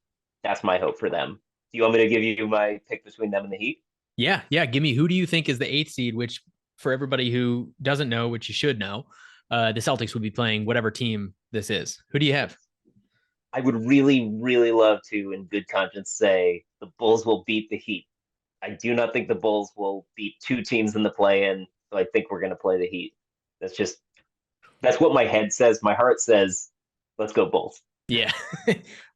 that's my hope for them. Do you want me to give you my pick between them and the Heat? Yeah. Yeah. Give me who do you think is the eighth seed, which for everybody who doesn't know, which you should know, the Celtics would be playing whatever team this is. Who do you have? I would really, really love to, in good conscience, say the Bulls will beat the Heat. I do not think the Bulls will beat two teams in the play-in, so I think we're going to play the Heat. That's just that's what my head says. My heart says, let's go Bulls. Yeah.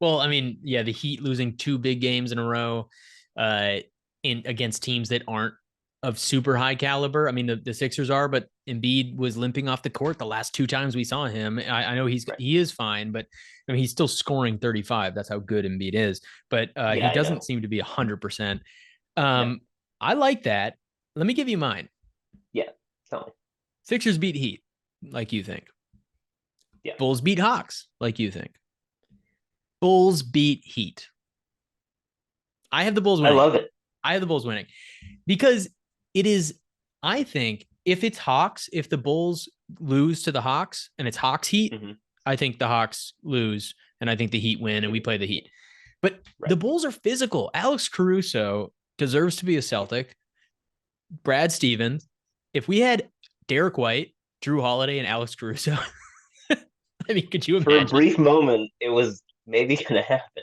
Well, I mean, yeah, the Heat losing two big games in a row uh in against teams that aren't of super high caliber. I mean, the Sixers are, but Embiid was limping off the court the last two times we saw him. I know Right. he is fine, but I mean he's still scoring 35. That's how good Embiid is. But he Yeah, I doesn't know. seem to be 100%. No. I like that. Let me give you mine. Yeah. Tell me. Sixers beat Heat, like you think. Yeah. Bulls beat Hawks, like you think. Bulls beat Heat. I have the Bulls I winning. love it. I have the Bulls winning because it is, I think, if it's Hawks, if the Bulls lose to the Hawks and it's Hawks Heat, Mm-hmm. I think the Hawks lose and I think the Heat win and we play the Heat. But Right. the Bulls are physical. Alex Caruso deserves to be a Celtic. Brad Stevens. If we had Derek White, Drew Holiday, and Alex Caruso, I mean, could you For a imagine? brief moment, it was maybe going to happen.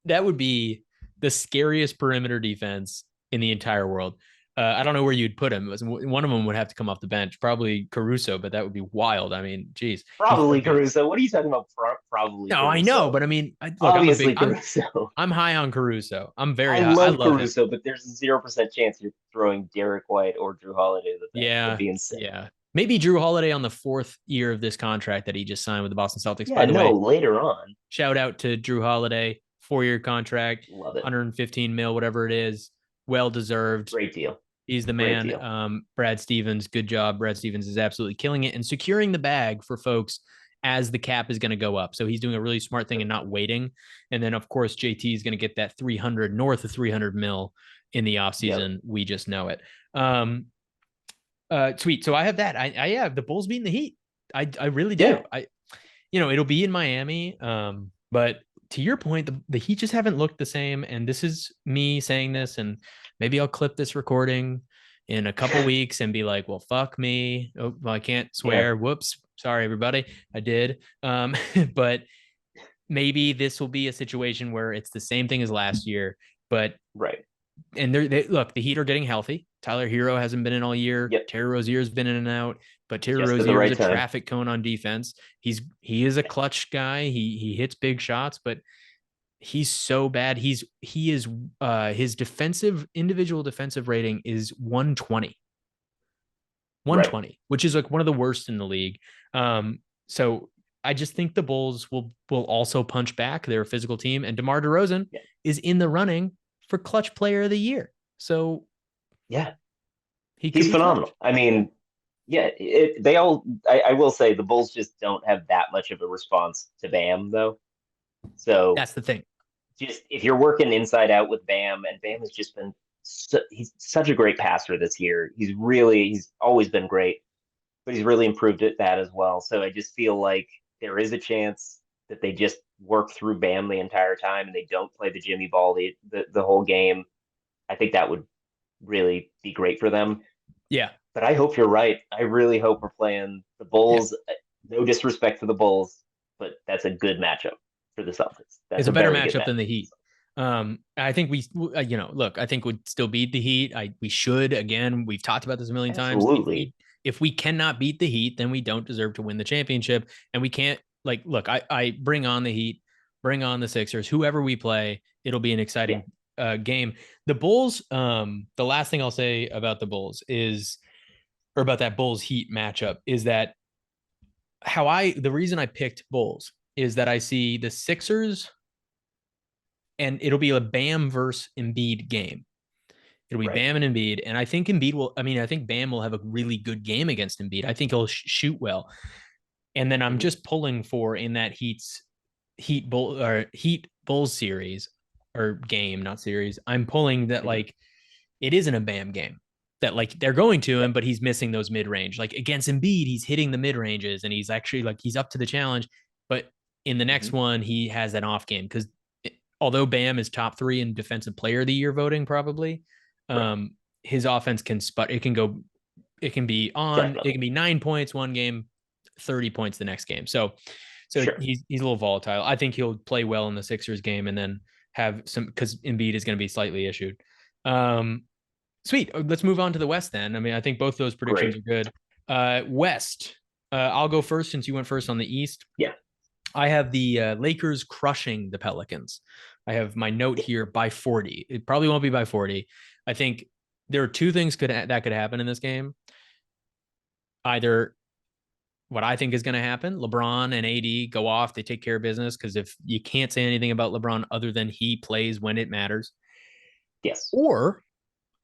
That would be the scariest perimeter defense in the entire world. I don't know where you'd put him. One of them would have to come off the bench, probably Caruso, but that would be wild. I mean, geez, he's so Probably good. Caruso. What are you talking about? Probably No, I know, Caruso. but I mean, look, Obviously Caruso. I'm high on Caruso. I'm very I high. I love love him. Caruso, but there's a 0% chance you're throwing Derek White or Drew Holiday to the bench. That'd Yeah, be insane. yeah. Maybe Drew Holiday on the fourth year of this contract that he just signed with the Boston Celtics. Yeah, By the no, way, later on. shout out to Drew Holiday, 4 year contract, Love it. 115 mil, whatever it is, well deserved. Great deal. He's the Great man. deal. Brad Stevens, good job. Brad Stevens is absolutely killing it and securing the bag for folks as the cap is going to go up. So he's doing a really smart thing and not waiting. And then, of course, JT is going to get that 300, north of 300 mil in the offseason. Yep. We just know it. Sweet. So I have that. I have the Bulls beating the Heat. I really do. Yeah. It'll be in Miami. But to your point, the Heat just haven't looked the same. And this is me saying this, and maybe I'll clip this recording in a couple weeks and be like, well, fuck me. Oh, well, I can't swear. Yeah. Whoops. Sorry, everybody. I did. But maybe this will be a situation where it's the same thing as last year, but Right. and look, the Heat are getting healthy. Tyler Hero hasn't been in all year. Yep. Terry Rozier's been in and out, but Terry Just at the Rozier right is a time. traffic cone on defense. He is a clutch guy. He hits big shots, but he's so bad. He is his individual defensive rating is 120. Right. 120, which is like one of the worst in the league. So I just think the Bulls will also punch back. They're a physical team, and DeMar DeRozan is in the running for clutch player of the year. So yeah, he's phenomenal. clutch. I mean, yeah, they all. I will say the Bulls just don't have that much of a response to Bam though. So That's the thing. just if you're working inside out with Bam, and Bam has just been he's such a great passer this year. He's always been great, but he's really improved at that as well. So I just feel like there is a chance that they just work through Bam the entire time and they don't play the Jimmy ball the whole game. I think that would really be great for them. Yeah. But I hope you're right. I really hope we're playing the Yeah. Bulls. No disrespect to the Bulls, but that's a good matchup for the Celtics. That's It's a a better very good matchup matchup. than the Heat. I think look, I think we'd still beat the Heat. We should. Again, we've talked about this a million times. Absolutely. If we cannot beat the Heat, then we don't deserve to win the championship. And we can't look. I bring on the Heat, bring on the Sixers, whoever we play. It'll be an exciting game. The Bulls. The last thing I'll say about the Bulls is, or about that Bulls Heat matchup, is that the reason I picked Bulls is that I see the Sixers, and it'll be a Bam versus Embiid game. It'll be Bam and Embiid, and I think Embiid will. I mean, I think Bam will have a really good game against Embiid. I think he'll shoot well, and then I'm just pulling for in that Heat Bulls series, or game, not series. I'm pulling that it isn't a Bam game. That they're going to him, but he's missing those mid range. Like against Embiid, he's hitting the mid ranges, and he's actually he's up to the challenge. But in the next one, he has an off game because although Bam is top 3 in defensive player of the year voting, probably, his offense can sput. It can go, it can be on, Definitely. It can be 9 points one game, 30 points the next game. So he's a little volatile. I think he'll play well in the Sixers game and then have some, because Embiid is going to be slightly issued. Sweet. Let's move on to the West then. I mean, I think both those predictions are good. West, I'll go first since you went first on the East. Yeah. I have the Lakers crushing the Pelicans. I have my note here by 40. It probably won't be by 40. I think there are two things that could happen in this game. Either what I think is going to happen, LeBron and AD go off, they take care of business, because if you can't say anything about LeBron other than he plays when it matters. Yes. Or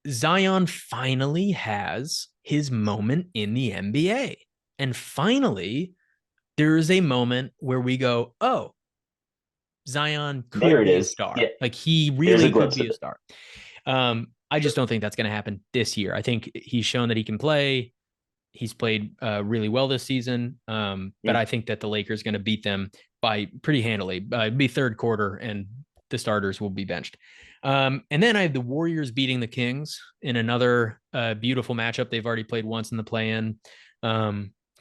Zion finally has his moment in the NBA. And finally, there is a moment where we go, oh, Zion could be a star. Yeah. He really could be a star. I just don't think that's going to happen this year. I think he's shown that he can play. He's played really well this season. But I think that the Lakers are going to beat them by pretty handily. It'd be third quarter and the starters will be benched. And then I have the Warriors beating the Kings in another beautiful matchup. They've already played once in the play-in.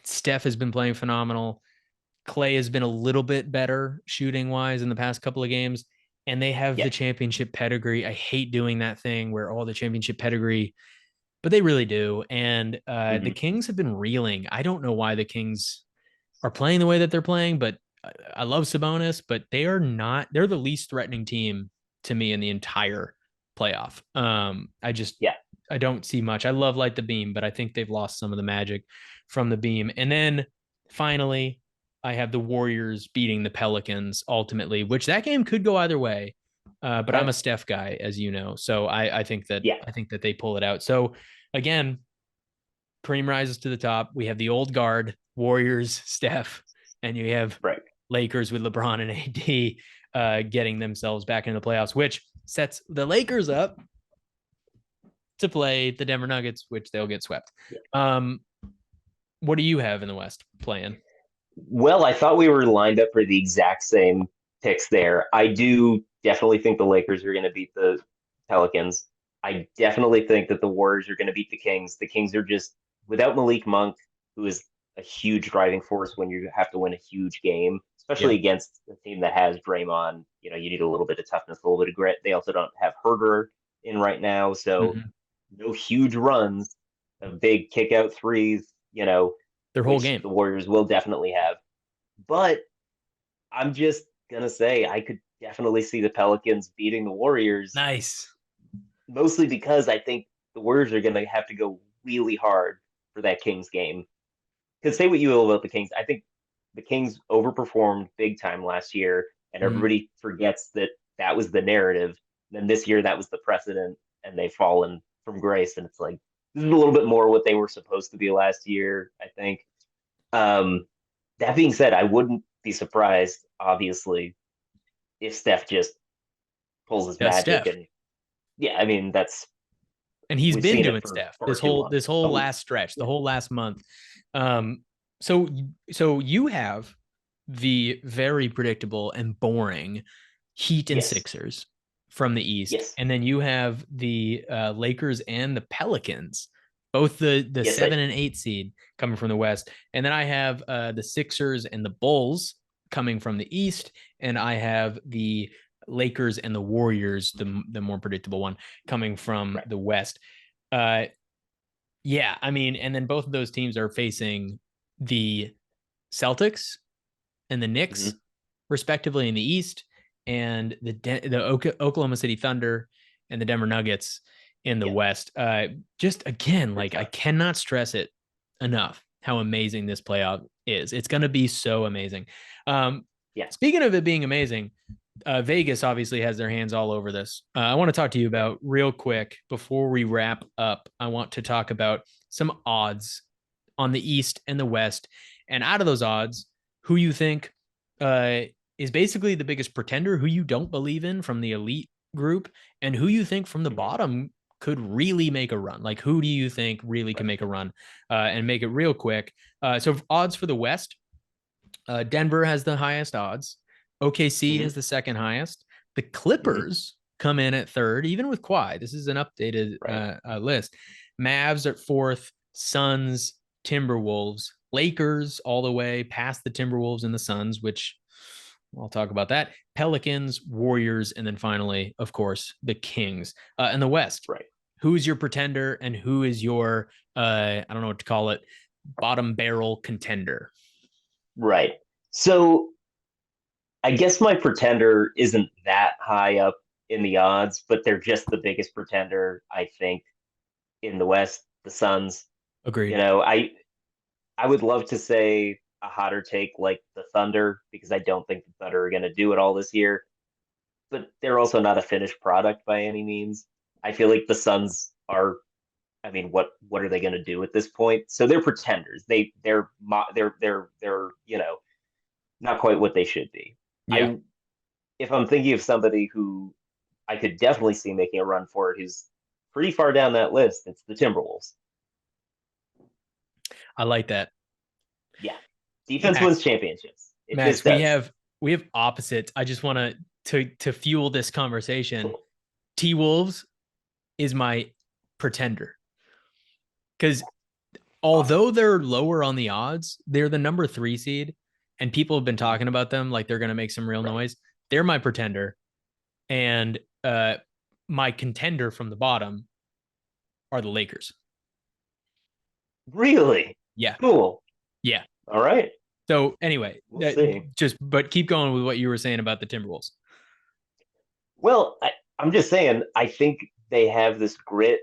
Steph has been playing phenomenal. Clay has been a little bit better shooting wise in the past couple of games, and they have the championship pedigree. I hate doing that thing where all the championship pedigree, but they really do. And the Kings have been reeling. I don't know why the Kings are playing the way that they're playing, but I love Sabonis, but they're the least threatening team to me in the entire playoff. I don't see much. I love Light the Beam, but I think they've lost some of the magic from the beam. And then finally, I have the Warriors beating the Pelicans ultimately, which that game could go either way. But I'm a Steph guy, as you know. So I think that they pull it out. So again, cream rises to the top. We have the old guard, Warriors, Steph, and you have Lakers with LeBron and AD getting themselves back into the playoffs, which sets the Lakers up to play the Denver Nuggets, which they'll get swept. What do you have in the West playing? Well, I thought we were lined up for the exact same picks there. I do definitely think the Lakers are going to beat the Pelicans. I definitely think that the Warriors are going to beat the Kings. The Kings are just, without Malik Monk, who is a huge driving force when you have to win a huge game, especially against a team that has Draymond. You need a little bit of toughness, a little bit of grit. They also don't have Herder in right now, so no huge runs, big kick out threes, their whole game. The Warriors will definitely have. But I'm just going to say I could definitely see the Pelicans beating the Warriors. Nice. Mostly because I think the Warriors are going to have to go really hard for that Kings game. Because say what you will about the Kings, I think the Kings overperformed big time last year, and everybody forgets that was the narrative. Then this year, that was the precedent, and they've fallen from grace. And it's like, this is a little bit more what they were supposed to be last year, I think. That being said, I wouldn't be surprised, obviously, if Steph just pulls his magic. Steph. And I mean, that's And he's We've been seen it doing for stuff far too long. this whole Oh, last stretch, the yeah. whole last month. Um, so you have the very predictable and boring Heat and Yes. Sixers from the East, Yes. and then you have the Lakers and the Pelicans, both the Yes. 7 and 8 seed coming from the West, and then I have the Sixers and the Bulls coming from the East, and I have the Lakers and the Warriors, the more predictable one, coming from Right. the West. Uh, yeah, I mean, and then both of those teams are facing the Celtics and the Knicks, Mm-hmm. respectively, in the East, and the Oklahoma City Thunder and the Denver Nuggets in the Yeah. West. Just again, Pretty like I tough. cannot stress it enough how amazing this playoff is. It's going to be so amazing. Um, Yeah. Speaking of it being amazing, Vegas obviously has their hands all over this. I want to talk to you Right. about real quick before we wrap up. I want to talk about some odds on the East and the West, and out of those odds, who you think uh, is basically the biggest pretender, who you don't believe in from the elite group, and who you think from the Mm-hmm. bottom could really make a run. Like, who do you think really can Right. make a run and make it real quick? So, odds for the West, Denver has the highest odds. OKC Mm-hmm. has the second highest. The Mm-hmm. Clippers come in at third, even with Kawhi. This is an updated Right. list. Mavs at fourth. Suns, Timberwolves, Lakers all the way past the Timberwolves and the Suns, which I'll talk about that. Pelicans, Warriors, and then finally, of course, the Kings. In the West, Right. who's your pretender and who is your I don't know what to call it, bottom barrel contender? Right. So I guess my pretender isn't that high up in the odds, but they're just the biggest pretender, I think, in the West, the Suns. You Agreed. know, I would love to say a hotter take like the Thunder because I don't think the Thunder are going to do it all this year, but they're also not a finished product by any means. I feel like the Suns are. I mean, what are they going to do at this point? So they're pretenders. They're not quite what they should be. Yeah, I if I'm thinking of somebody who I could definitely see making a run for it, who's pretty far down that list, it's the Timberwolves. I like that. Yeah, defense wins Max, championships. It Max, just does. we have opposites. I just want to fuel this conversation. T Wolves is my pretender because Awesome. although they're lower on the odds, they're the number 3 seed, and people have been Mm-hmm. talking about them like they're going to make some real Right. noise. They're my pretender, and my contender from the bottom are the Lakers. Really Yeah, cool. yeah. All right, So anyway, we'll see. just but keep going with what you were saying about the Timberwolves. Well, I'm just saying. I think they have this grit.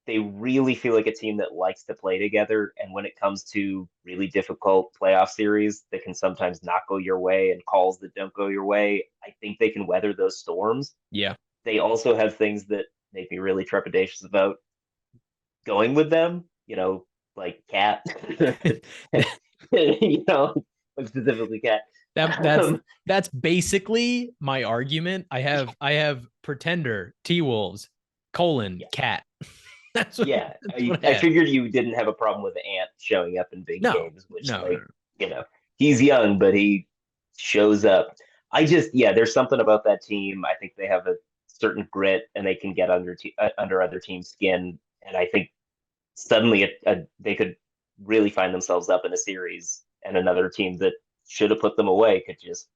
They really feel like a team that likes to play together. And when it comes to really difficult playoff series that can sometimes not go your way and calls that don't go your way, I think they can weather those storms. Yeah, They also have things that make me really trepidatious about going with them, like Cat, like specifically Cat. that Um, that's basically my argument. I have pretender T Wolves colon yeah, cat. That's yeah. that's I, what I I have. figured you didn't have a problem with Ant showing up in big No, games, which, no, no, like, no. you know, he's young, but he shows up. Yeah, there's something about that team. I think they have a certain grit and they can get under other teams' skin. And I think suddenly they could really find themselves up in a series, and another team that should have put them away could just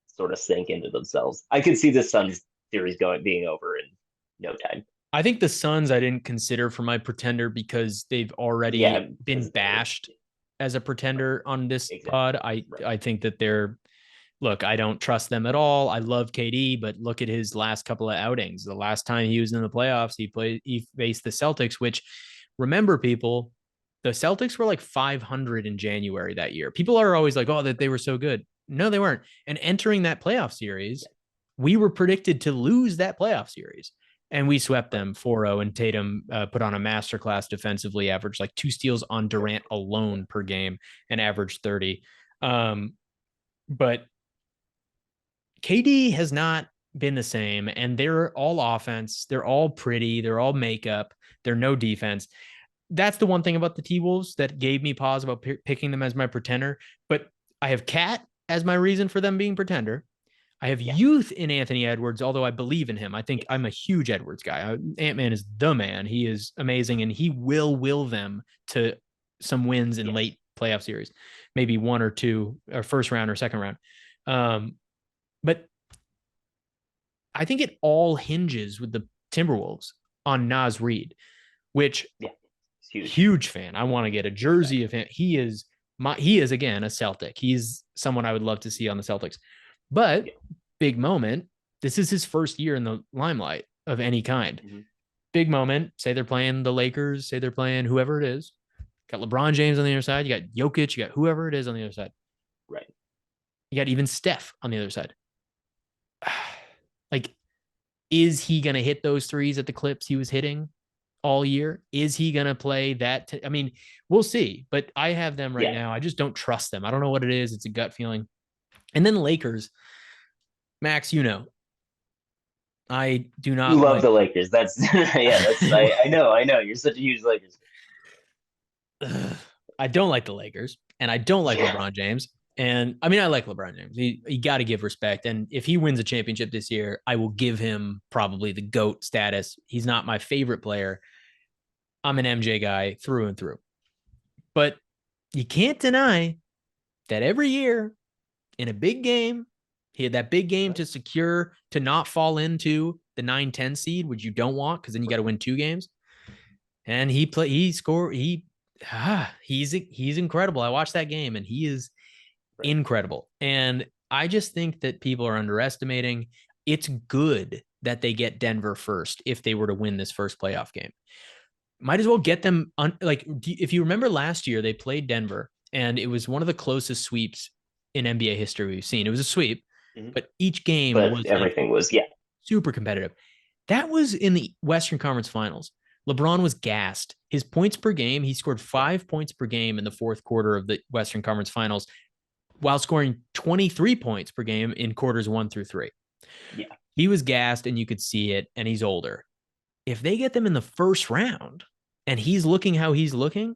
sort of sink into themselves. I could see the Suns series being over in no time. I think the Suns I didn't consider for my pretender because they've Yeah, already been because they're bashed as a right, pretender on this exactly pod. right. I think that they're look, I don't trust them at all. I love KD, but look at his last couple of outings. The last time he was in the playoffs, he faced the Celtics, which remember people, the Celtics were like 500 in January that year. People are always like, "Oh, that they were so good." No, they weren't. And entering that playoff series, we were predicted to lose that playoff series. And we swept Right. them 4-0, and Tatum put on a masterclass defensively, averaged like 2 steals on Durant Yeah. alone per game and averaged 30. But KD has not. been the same, and they're all offense. They're all pretty. They're all makeup. They're no defense. That's the one thing about the T-Wolves that gave me pause about picking them as my pretender. But I have Cat as my reason for them being pretender. I have Yeah. youth in Anthony Edwards, although I believe in him. I think Yes. I'm a huge Edwards guy. Ant-Man is the man. He is amazing, and he will them to some wins in Yes. late playoff series, maybe one or two, or first round or second round. But I think it all hinges with the Timberwolves on Naz Reid, which Yeah. It's huge. huge fan. I want to get a jersey of him. He is again a Celtic. He's someone I would love to see on the Celtics. But Yeah. big moment. This is his first year in the limelight of any kind. Mm-hmm. Big moment. Say they're playing the Lakers, say they're playing whoever it is. Got LeBron James on the other side. You got Jokic, you got whoever it is on the other side. Right. You got even Steph on the other side. Like, is he going to hit those threes at the clips he was hitting all year? Is he going to play that? I mean, we'll see, but I have them right Yeah. now. I just don't trust them. I don't know what it is. It's a gut feeling. And then the Lakers, Max, I do You not love like. the Lakers. That's yeah. That's I know. I know. You're such a huge Lakers. I don't like the Lakers, and I don't like Yeah. LeBron James. And I mean, I like LeBron James. You got to give respect. And if he wins a championship this year, I will give him probably the GOAT status. He's not my favorite player. I'm an MJ guy through and through. But you can't deny that every year in a big game, he had that big game to secure to not fall into the 9-10 seed, which you don't want because then you got to win 2 games. And he's incredible. I watched that game and he is Right. incredible. And I just think that people are underestimating. It's good that they get Denver first if they were to win this first playoff game. Might as well get them like if you remember last year they played Denver and it was one of the closest sweeps in NBA history we've seen. It was a sweep, Mm-hmm. but each game But was like everything was yeah. super competitive. That was in the Western Conference Finals. LeBron was gassed. His points per game, he scored 5 points per game in the fourth quarter of the Western Conference Finals while scoring 23 points per game in quarters 1 through 3. Yeah. He was gassed and you could see it, and he's older. If they get them in the first round and he's looking how he's looking,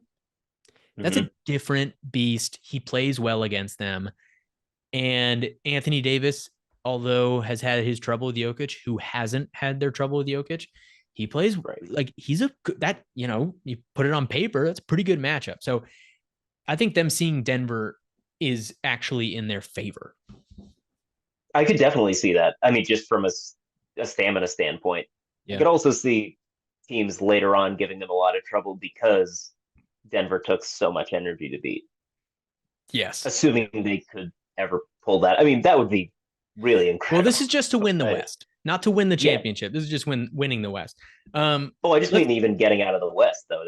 that's Mm-hmm. a different beast. He plays well against them. And Anthony Davis, although has had his trouble with Jokic, who hasn't had their trouble with Jokic, he plays Right. like he's you put it on paper, that's a pretty good matchup. So I think them seeing Denver is actually in their favor. I could definitely see that. I mean, just from a stamina standpoint, I Yeah. could also see teams later on giving them a lot of trouble because Denver took so much energy to beat. Yes. Assuming they could ever pull that. I mean, that would be really Well, incredible. this is just to win the West, not to win the Yeah. championship. This is just winning the West. Oh, I just mean even getting out of the West, though.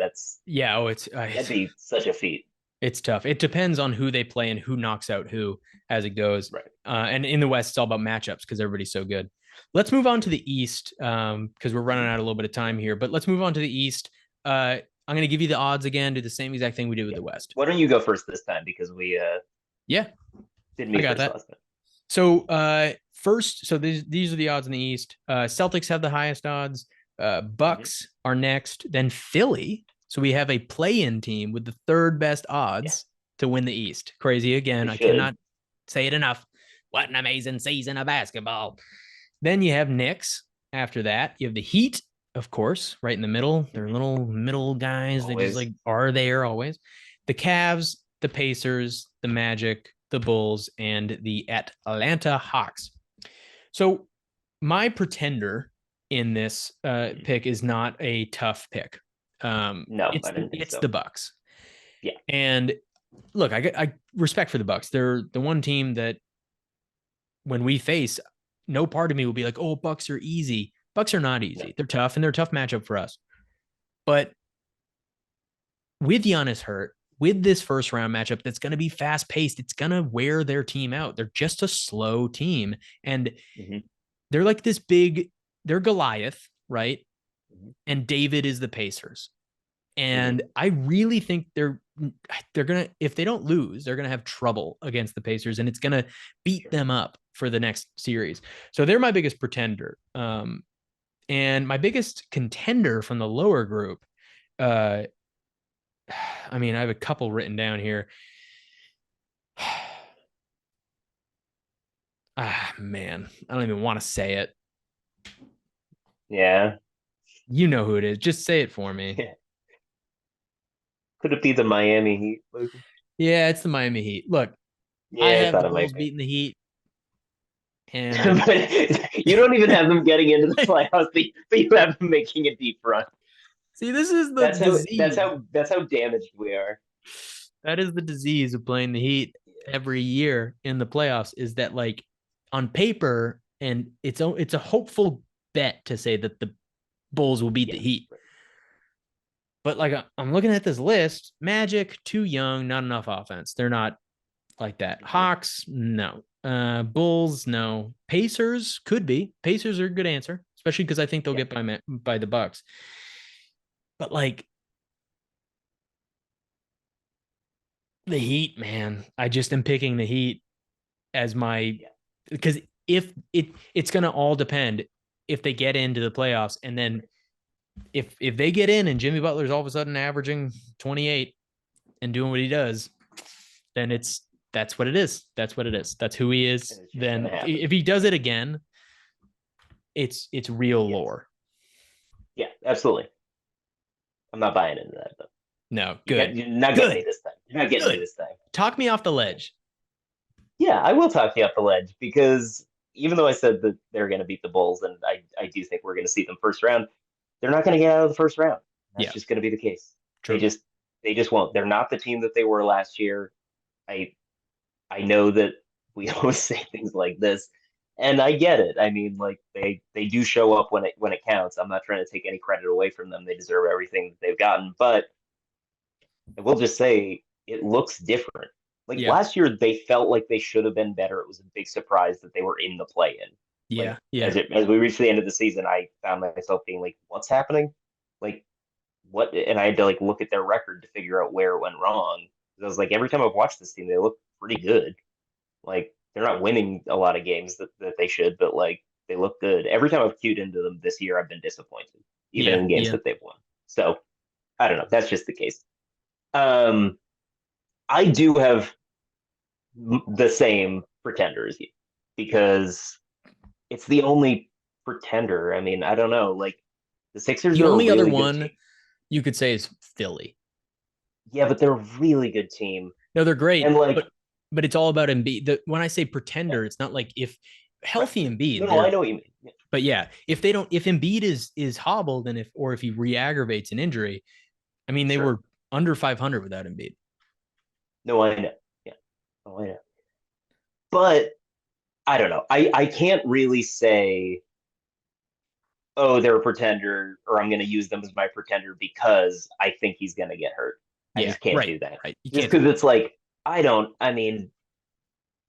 Yeah. Oh, That'd be such a feat. it's tough. It depends on who they play and who knocks out who as it goes. Right. And in the West, it's all about matchups because everybody's so good. Let's move on to the East because we're running out a little bit of time here. But let's move on to the East. I'm going to give you the odds again. Do the same exact thing we did with the West. Why don't you go first this time because we Yeah, did I me got first that. last time. So first, so these are the odds in the East. Celtics have the highest odds. Bucks are next, then Philly. So we have a play-in team with the third best odds to win the East. Crazy again. I cannot say it enough. What an amazing season of basketball. Then you have Knicks. After that, you have the Heat, of course, right in the middle. They're little middle guys. Always. They just like are there always. The Cavs, the Pacers, the Magic, the Bulls, and the Atlanta Hawks. So my pretender in this pick is not a tough pick. No, it's the Bucks. Yeah. And look, I respect for the Bucks. They're the one team that when we face, no part of me will be like, oh, Bucks are easy. Bucks are not easy. No. They're tough, and they're a tough matchup for us. But with Giannis hurt, with this first round matchup that's going to be fast paced, it's going to wear their team out. They're just a slow team. And they're like this big, they're Goliath, right? And David is the Pacers. And I really think they're they're gonna, if they don't lose, they're gonna have trouble against the Pacers, and it's gonna beat them up for the next series. So they're my biggest pretender. And my biggest contender from the lower group, uh, I mean, I have a couple written down here. Man, I don't even want to say it. Yeah. You know who it is. Just say it for me. Could it be the Miami Heat, Luke? Yeah, it's the Miami Heat. Look, I Yeah, I have thought the it might Bulls be. beating the Heat, and But you don't even have them getting into the playoffs, but you have them making a deep run. see, this is the That's how that's disease. how that's how damaged we are. That is the disease of playing the Heat every year in the playoffs. Is that like on paper, and it's a hopeful bet to say that the Bulls will beat Yeah. the Heat. But like I'm looking at this list, Magic too young, not enough offense. They're not like that. Mhm. Hawks, no. Bulls, no. Pacers could be. Pacers are a good answer, especially because I think they'll Yeah. get by the Bucks. But like the Heat, man, I just am picking the Heat as my, Yeah. because if it's gonna all depend if they get into the playoffs, and then if they get in and Jimmy Butler's all of a sudden averaging 28 and doing what he does, then that's what it is. That's what it is. That's who he And is. it's just gonna Then happen. if he does it again, it's real Yes. lore. Yeah, absolutely. I'm not buying into that though. No, good, You're not getting me good, this time. You're not getting me good. this time. Talk me off the ledge. Yeah, I will talk you off the ledge because even though I said that they're going to beat the Bulls, and I do think we're going to see them first round, they're not going to get out of the first round. That's Yeah, just going to be the case. They true. just they just won't. They're not the team that they were last year. I I know that we always say things like this, and I get it. I mean, like they do show up when it counts. I'm not trying to take any credit away from them. They deserve everything that they've gotten, but I will just say it looks different. Like Yeah, last year, they felt like they should have been better. It was a big surprise that they were in the play-in. yeah, Like yeah, as we reached the end of the season, I found myself being like, "What's happening? Like what?" And I had to like look at their record to figure out where it went wrong. I was like, every time I've watched this team, they look pretty good. Like they're not winning a lot of games that they should, but like they look good. Every time I've queued into them this year, I've been disappointed, even yeah, in games yeah. that they've won. So I don't know. That's just the case. Um, I do have the same pretender as you because it's the only pretender. I mean, I don't know. Like the Sixers The are a only other really good team. one you could say is Philly. Yeah, but they're a really good team. No, they're And great, like, but it's all about Embiid. When I say yeah, pretender, it's not like if right. healthy Embiid, No, I they're, know what you mean. Yeah, but yeah, if they don't, if Embiid is hobbled, and if he re-aggravates an injury, I mean, they sure. were under 500 without Embiid. No, I know. Yeah. Oh, I know. But I don't know. I can't really say, oh, they're a pretender, or I'm going to use them as my pretender because I think he's going to get hurt. I Yeah, just can't right, do that. right. You Just can't do because that. it's like, I mean,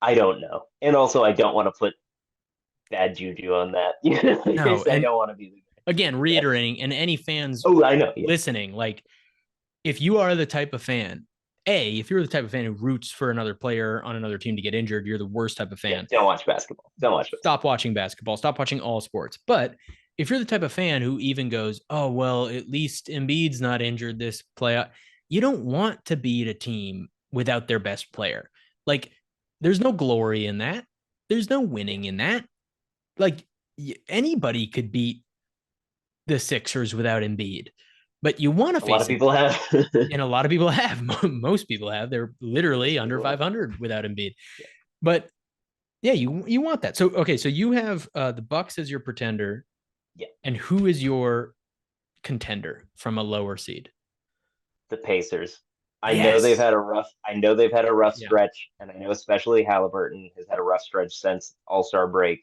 I don't know. And also, I don't want to put bad juju on that. No, I and don't want to be the again, guy. reiterating, and any fans Oh, I know. Yeah, listening, like if you are the type of fan, if you're the type of fan who roots for another player on another team to get injured, you're the worst type of yeah. fan. Don't watch basketball. Don't watch basketball. Stop watching basketball. Stop watching all sports. But if you're the type of fan who even goes, oh, well, at least Embiid's not injured this playoff, you don't want to beat a team without their best player. Like, there's no glory in that. There's no Yeah. winning in that. Like, anybody could beat the Sixers without Embiid, but you want to A lot of face it. people have. And a lot of people have. Most people have. They're literally Most under people have. 500 without Embiid. Yeah. But yeah, you want that. So okay, so you have the Bucks as your pretender, Yeah. and who is your contender from a lower seed? The Pacers. Yes. I know they've had a rough Yeah. stretch, and I know especially Halliburton has had a rough stretch since All-Star break.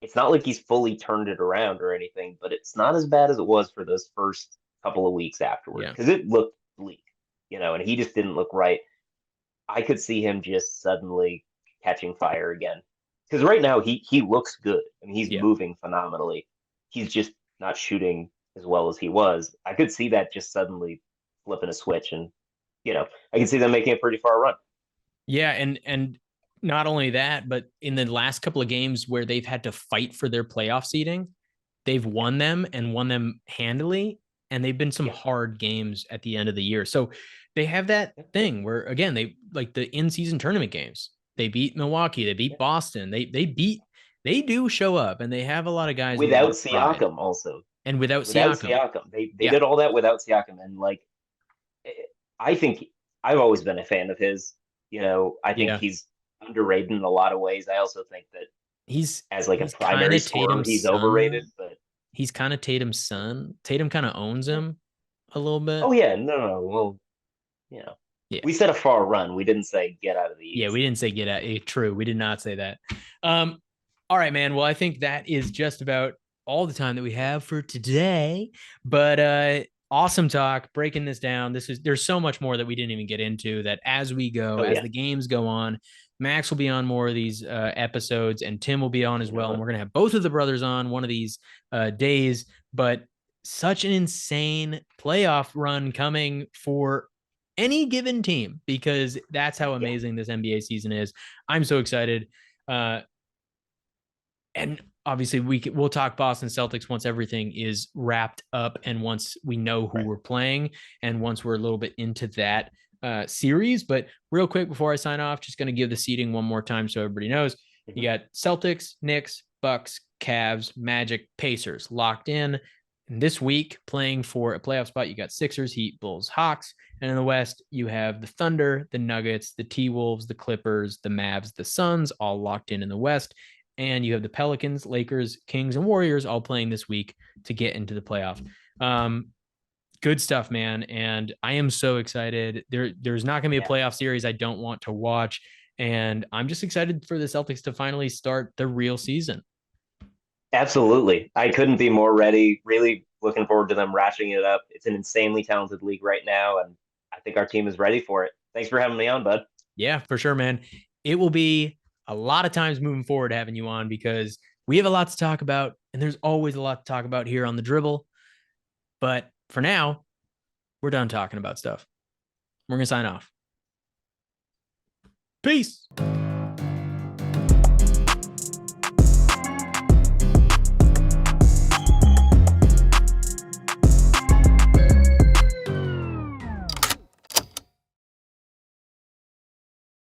It's not like he's fully turned it around or anything, but it's not as bad as it was for those first couple of weeks afterward Yeah. because it looked bleak, and he just didn't look right. I could see him just suddenly catching fire again. Because right now he looks good. I mean, he's Yeah. moving phenomenally. He's just not shooting as well as he was. I could see that just suddenly flipping a switch and I can see them making a pretty far run. Yeah, and not only that, but in the last couple of games where they've had to fight for their playoff seeding, they've won them and won them handily. And they've been some Yeah. hard games at the end of the year. So they have that thing where again, they like the in-season tournament games. They beat Milwaukee, they beat Boston, they do show up and they have a lot of guys with a lot Without of pride. Siakam, also And without without Siakam, Siakam, they yeah, did all that without Siakam, and like I think I've always been a fan of his. I think yeah. he's underrated in a lot of ways. I also think that He's as like a he's kind primary of scorer, Tatum's he's son. overrated. But He's kind of Tatum's son. Tatum kind of owns yeah. him a little bit. Oh yeah, no. Well, you know, Yeah. we said a far run. We didn't say get out of the Yeah, we East. didn't say get at it. True. We did not say that. Um, all right, man. Well, I think that is just about all the time that we have for today. But awesome talk, breaking this down. There's so much more that we didn't even get into that as we go, Oh as yeah, the games go on, Max will be on more of these episodes and Tim will be on as you know well. And it. we're gonna have both of the brothers on one of these days. But such an insane playoff run coming for any given team because that's how Yeah, amazing this NBA season is. I'm so excited. Uh, and obviously we'll talk Boston Celtics once everything is wrapped up and once we know who right. we're playing and once we're a little bit into that series. But real quick before I sign off, just going to give the seeding one more time so everybody knows. You Mm-hmm. got Celtics, Knicks, Bucks, Cavs, Magic, Pacers locked in. And this week, playing for a playoff spot, you got Sixers, Heat, Bulls, Hawks. And in the West, you have the Thunder, the Nuggets, the T-Wolves, the Clippers, the Mavs, the Suns, all locked in the West. And you have the Pelicans, Lakers, Kings, and Warriors all playing this week to get into the playoff. Good stuff, man. And I am so excited. There's not going to be a Yeah, playoff series I don't want to watch. And I'm just excited for the Celtics to finally start the real season. absolutely. I couldn't be more ready. Really looking forward to them ratcheting it up. It's an insanely talented league right now, and I think our team is ready for it. Thanks for having me on, bud. Yeah, for sure, man. It will be a lot of times moving forward having you on because we have a lot to talk about, and there's always a lot to talk about here on the Dribble. But for now, we're done talking about stuff. We're going to sign off. Peace.